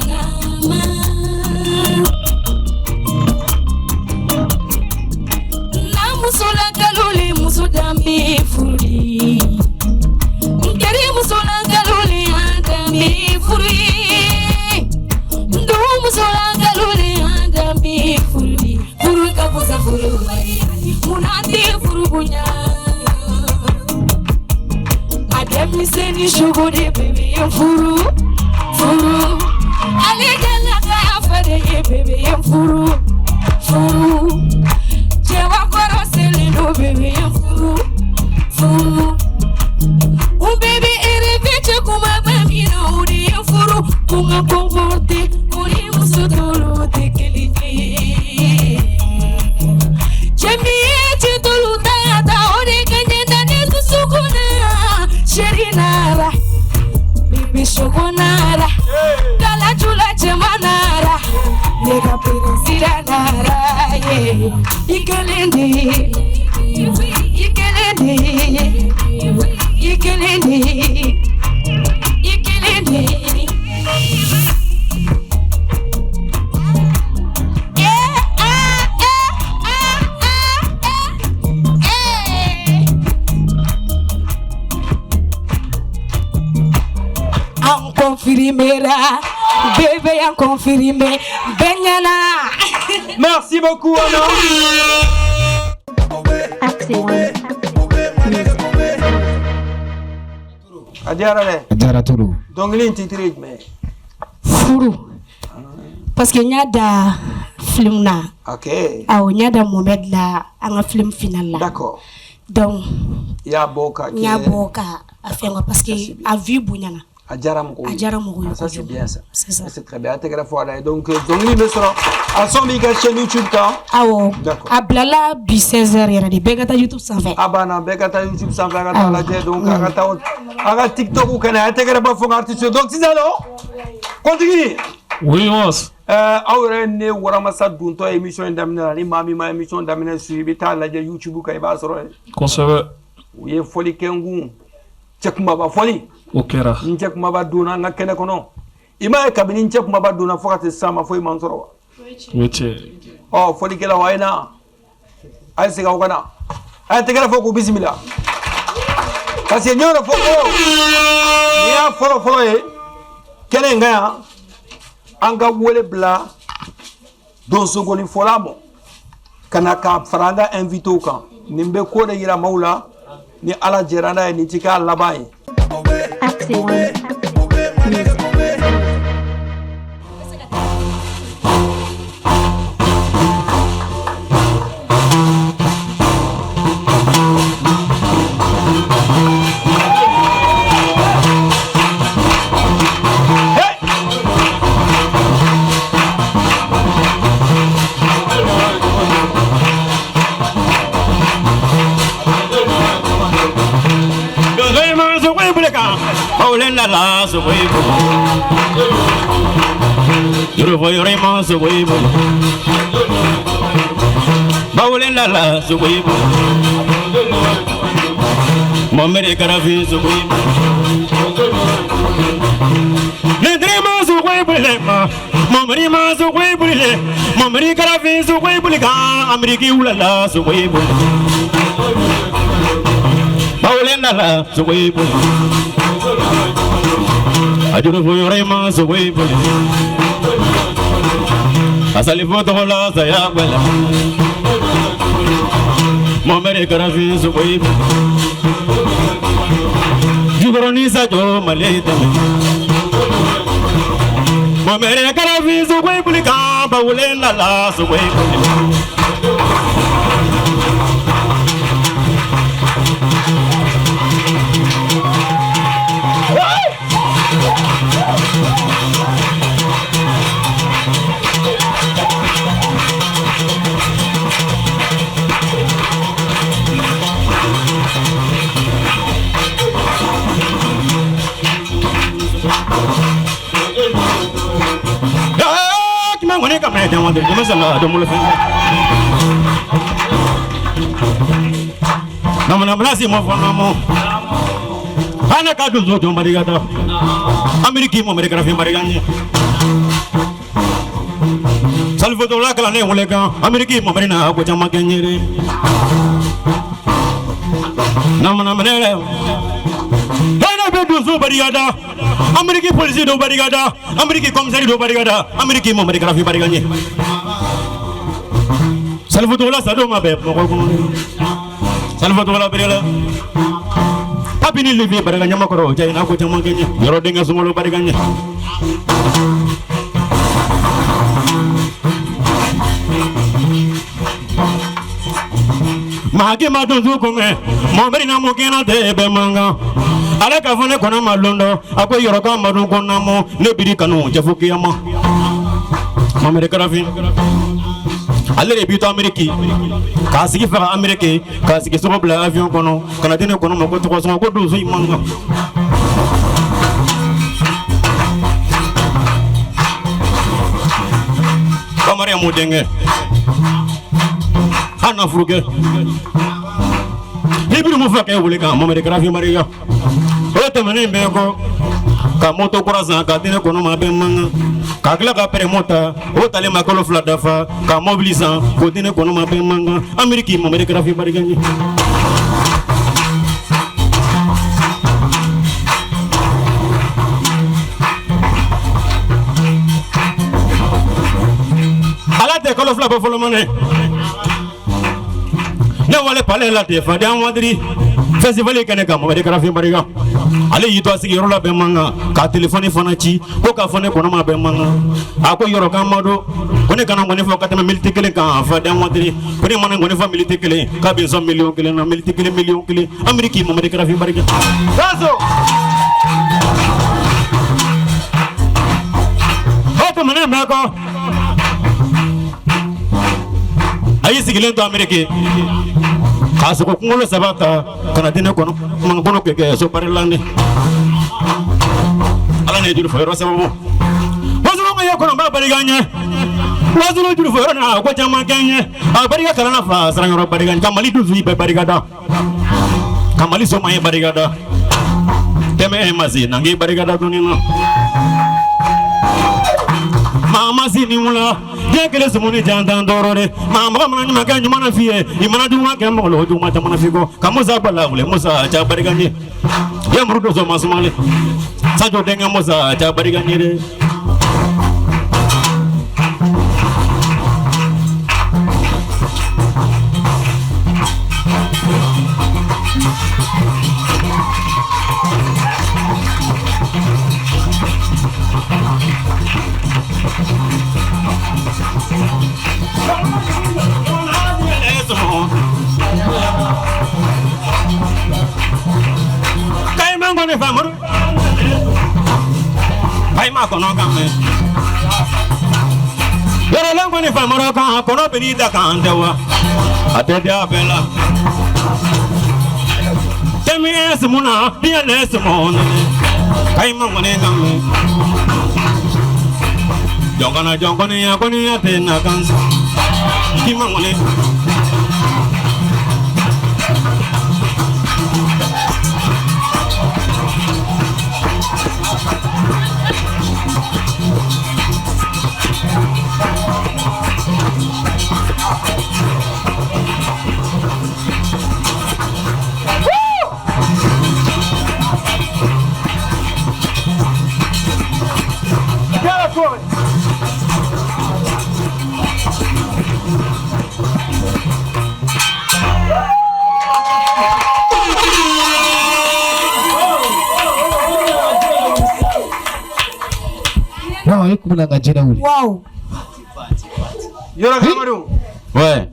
Musola kaluli musudambi furi Nkeri musola kaluli adambi furi Ndu musola kaluli adambi furi Furu kapusa furu munati furu bunya Ademi seni shuguri baby furu Furu Aligala kaya fade ye baby furu Furu Jewa koro selino baby furu Furu baby ere veche kuma bambino uri furu Kuma komporte uri musutolo te keliti Jemiye chitolu tata uri kanyenda nesu sukuna Sherinara Baby shokonara Kala chula chemanara Nega pirisira nara Ikelendi Ikelendi Ikelendi Ikelendi En confirmera, bébé en confirmé, Benyana. Merci beaucoup, Anna. Adjara Tourou. Donc, il titre, mais. Furu. Parce que y a da film na. Ok. Ah, y a da Mohamed la, un film final là. D'accord. Donc, il y a Boka. Il y a Boka à faire parce que a vu Bounyana. Adjara Moukou. Ça c'est bien ça. C'est ça. C'est très bien. Donc, il me sera. À son méga chaîne YouTube quand? Ah ouais. D'accord. À Blala, bi 16h, il y a des Begata YouTube sans fait. Ah bah non, Begata YouTube sans fait. Donc, à TikTok ou Canada, donc, c'est alors. Continue. Oui, Mos. awre ne waramasa dunto émission damina ni mami ma émission damina suivi ta la YouTube kay ba soro Conserveur. Ye foli kengu cekuma ba foli Okera. Cekuma ba duna nga kene kono ima e kabini cekuma ba duna fokate sama foi mansoro Weche. Oh foli kela wayna ay siga wana ay tegala foko bismillah parce que nyoro foko ya folo e kene nga anga wole bla don sogoni folamo kana ka faranga invito kan nimbe ko de yira maula ni ala jerana ni tika labai la so way you voy rema so way bawlen la so way momere karafi so way le drema so way bulema momere ma so way bulele momere karafi so way bulika ameriki ulala so way bawlen la so way I don't know your name, so wait for you. As I live for the whole lot, I am well. Mommy, Carafi, so wait. You don't need such a malay. Mommy, Carafi, so wait for the camp, but we'll end the last away. I want to do a lot of no blasi mo fanamo ana ka do to marigata ameriki mo amerika fi mariganye salvo to la kala ne wolega ameriki mo marina ko chama kenyere namana menele ana be do so barigada ameriki police do barigada ameriki commissary do barigada ameriki mo amerika fi mariganye salvo to la sado ma be mo ko Salvatore la Berela Papi ni livi pada ganya makoro jai na ko chama kenya yoro denga sumolo pada ganya Mahake madon zu kome mo beri na mo kena de be manga ala ka fone kona malondo ako yoro ka madon kona mo ne biri kanu jafuki ama mamere karafi alle re bito ameriki kasigi fa ameriki kasigi so bla avion kono kana dene kono mo ko to so ko do so imanga kamare mo denge hana furuge libiru mo fa kay wole ka mo me grafi maria o te mane be ko ka moto corazon ka dene kono ma be manga ka kila ka pere mota o tale makolo fla dafa ka mobilisant ko dine kono ma be manga ameriki mo mere grafi bari gagné ala te kolo fla folo mané ne wale pale la te fa dan wadri festival kene ka mo mere grafi bari ga ale yito asigi yoro la be manga ka telephone fana ci ko ka fone kono ma be manga ako yoro ka mado kone kana ngone fo katama militi kele ka fa dan wadri kone mana ngone fa militi kele ka be 100 million kele na militi kele million kele ameriki mo mere grafi bari ga saso hoto mane mako ayi sigile to ameriki kaso ko ngolo sabata kana dine kono man bono ke so parlande ala ne dul fo sababu wasu kono ba bariganye wazulu juru fo na ko chama ganye a bariga kala na fa sarang ro bariganye kamali duzu be barigada kamali so mai barigada teme mazi nangi barigada dunina mama sini mula ya kele sumuni jantan dorore mama mana ni makan mana fie imana duma ke molo duma tamana figo kamuza bala ule musa cha bariganye ya murudo so masumale sajo denga musa cha bariganye de ma kono kame yoro lango ni famoro kan kono bini da kan dewa atede abela temi esmuna dia lesmon kai ma ngone kame jongana ya koni ya tena kan ki ma ngone Wow. Yora Cameroun. Ouais.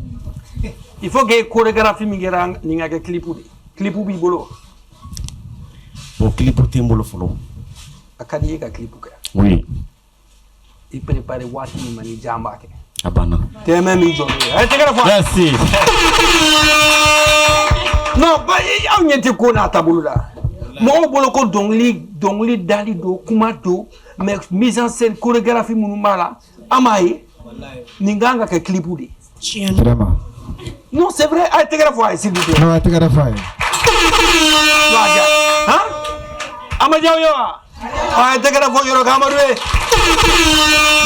Il faut que chorégraphie mingera ninga ke clipu bi bolo. Bon clipu timbolo folo. Akadi ka clipu ka. Oui. Il prépare wati ni mani jamba ke. Abana. Te même mi jone. Ay te gara fois. Merci. Non, ba yaw nyenti ko na tabulula. Mo bolo ko dongli dali do kuma do mais mise en scène chorégraphie munumala amaye ninganga ke clipu de. Vraiment. Non, c'est vrai, ay te gara fois s'il vous plaît. Non, ay te gara fois. Hein? Amadio yo. Ay te gara fois yoro Cameroun.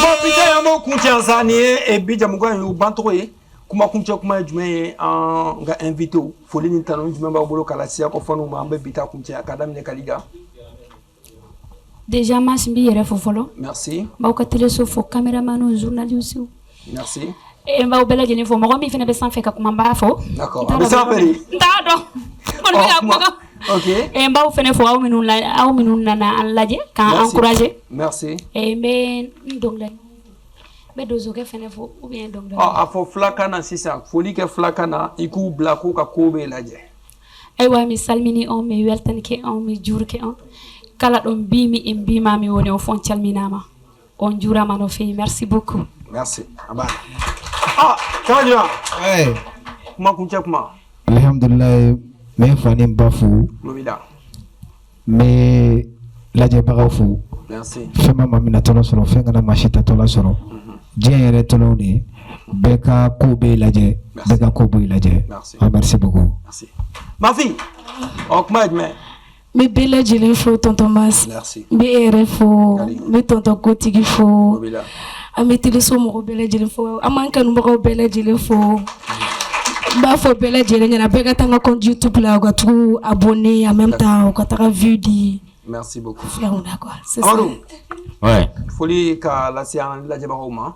Bon pita yamo kuntianza ni e bija mugwa yo bantoye. Kuma kuntia kuma jume nga invité foli ni tanon jume ba bolo kala sia ko fonu ma mbe bita kuntia kadam ne kaliga. Déjà Massimbi yere fo folo. Merci. Ba ko tele so fo cameraman journaliste. Merci. E ba bela jeni fo mo mi fene be san fe ka kuma ba fo. D'accord. Be san feri. Ndado. Kon be akuma. OK. E ba fene fo aw minun na laje ka encourager. Merci. E me ndonglen. Be dozo ke fene fo ou bien ndonglen. Ah fo flakana sisa. Foli ke flakana iku blako ka kobe laje. E wa mi salmini on mi weltan ke on mi jurke on. Kala don bimi e bimami woni o fon calminama on jurama no fi merci beaucoup. Merci. Abana. Ah, comment tu vas? Ouais. Comment kuncha kuma? Alhamdulillah, me fani bafu. Lobida. Me laje bagaw fu. Merci. Fema mamina tolo soro fenga na mashita tolo soro. Dien yere tolo ni beka kobe laje, beka kobe laje. Merci. Merci beaucoup. Merci. Ma fille. Oh, comment tu Me bela jeli fo tonton Mas. Merci. Me RFO, me tonton Kotigi fo. Lobida. Ami teleso mo bela jeli fo. Amanka no mo bela jeli fo. Ba fo bela jeli ngana beka tanga compte YouTube là ga tout abonné en même temps ka ta vue di. Merci beaucoup. D'accord. C'est ça. Ouais. Foli ka la sian la jeba ma.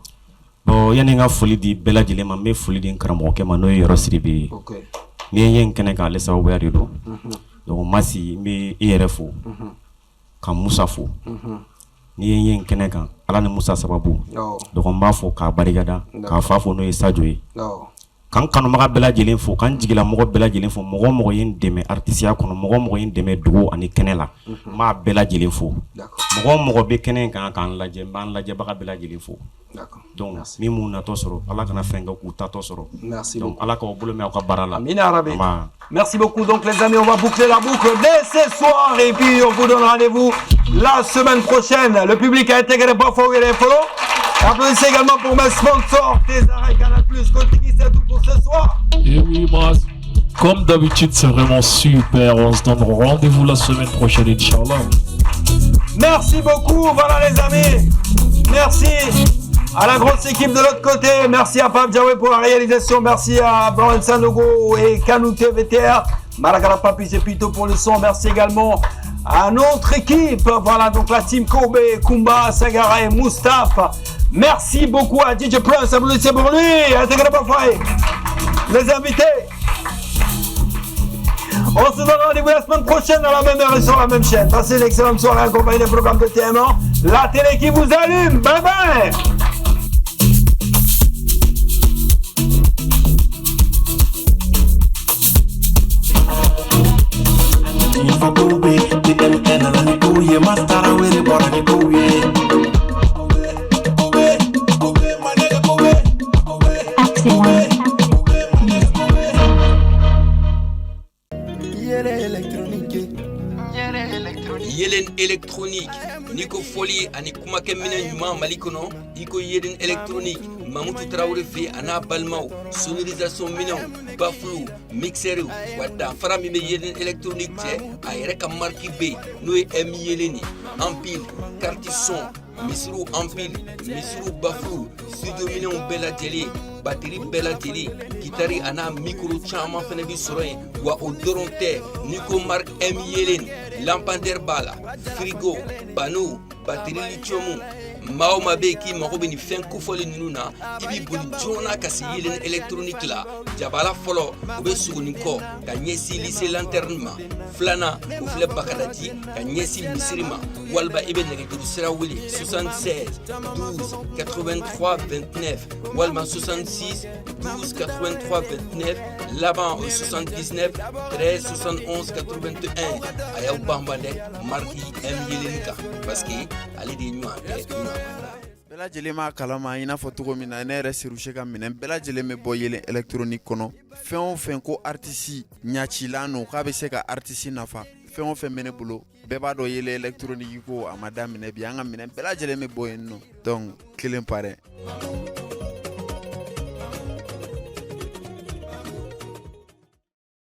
Bon yani nga foli di bela jeli ma me foli di karamo ke ma no yoro siribi. OK. Ni yen kene ka le sawo yari do. Donc masi mi IRFO. Ka Musa fo. Ni yen kene kan ala ni Musa sababu. Donc on ba fo ka barigada ka fa fo no e sajo yi. Kan kanu maga bela jelen fo kan jigila mogo bela jelen fo mogo yin deme artisia kono mogo yin deme dugo ani kenela ma bela jelen fo mogo be kenen kan kan laje ban laje baga bela jelen fo d'accord donc mi mun na to soro ala kana fenga ku ta to soro merci donc ala ko bolo me ka barala amina arabe merci beaucoup donc les amis on va boucler la boucle dès ce soir et puis on vous donne rendez-vous la semaine prochaine le public a intégré Bafo et les follow Applaudissez également pour mes sponsors, Tézara et Canal+. Kotiki, c'est tout pour ce soir. Et oui, Mas, comme d'habitude, c'est vraiment super. On se donne rendez-vous la semaine prochaine, Inch'Allah. Merci beaucoup, voilà les amis. Merci à la grosse équipe de l'autre côté. Merci à Pape Diawé pour la réalisation. Merci à Baron Sanogo et Kanouté VTR. Malagara Papi Zepito pour le son. Merci également à notre équipe. Voilà, donc la team Kobe, Kumba, Sagara et Moustapha. Merci beaucoup à DJ Prince. Applaudissez pour lui. Les invités. On se donne rendez-vous la semaine prochaine à la même heure et sur la même chaîne. Passez une excellente soirée accompagnée des programmes de TM1. La télé qui vous allume. Bye bye. Yelen électronique niko foli ani kuma kemina nyuma malikono iko yelen électronique Mamutu Traoré fe ana balmao sonorisation minon baflou mixer wada farami be yelen électronique te ayere ka marki be no em yeleni ampile carte son misru ampile misru baflou studio minon bela télé batterie bela télé guitare ana micro chama fene bi soroy wa odoronte niko mark em yelen lampadaire bala frigo panneau batterie lithium Maoma Beki Marobe ni fen kufoli nuna ibi buni jona kasi yelen électronique la jabala folo obe suguniko ka nyesi lycée lanterne flana ou fleb bakadati ka nyesi misirima walba ibe negedu sira wuli 76 12 83 29 walma 66 12 83 29 Laban au 79 13 71 81 ayaw bambande marki M yelenka parce que ali de nyua bɛɛ lajɛlen ma kalama i n'a fɔ cogo min na ne yɛrɛ Serushe ka minɛn bɛɛ lajɛlen bɛ bɔ yelen électronique kɔnɔ fɛn o fɛn ko artiste ɲacilan no k'a bɛ se ka artiste nafa fɛn o fɛn bɛ ne bolo bɛɛ b'a dɔn yelen électronique ko a ma daminɛ bi an ka minɛn bɛɛ lajɛlen bɛ bɔ yen nɔ donc kelen pa dɛ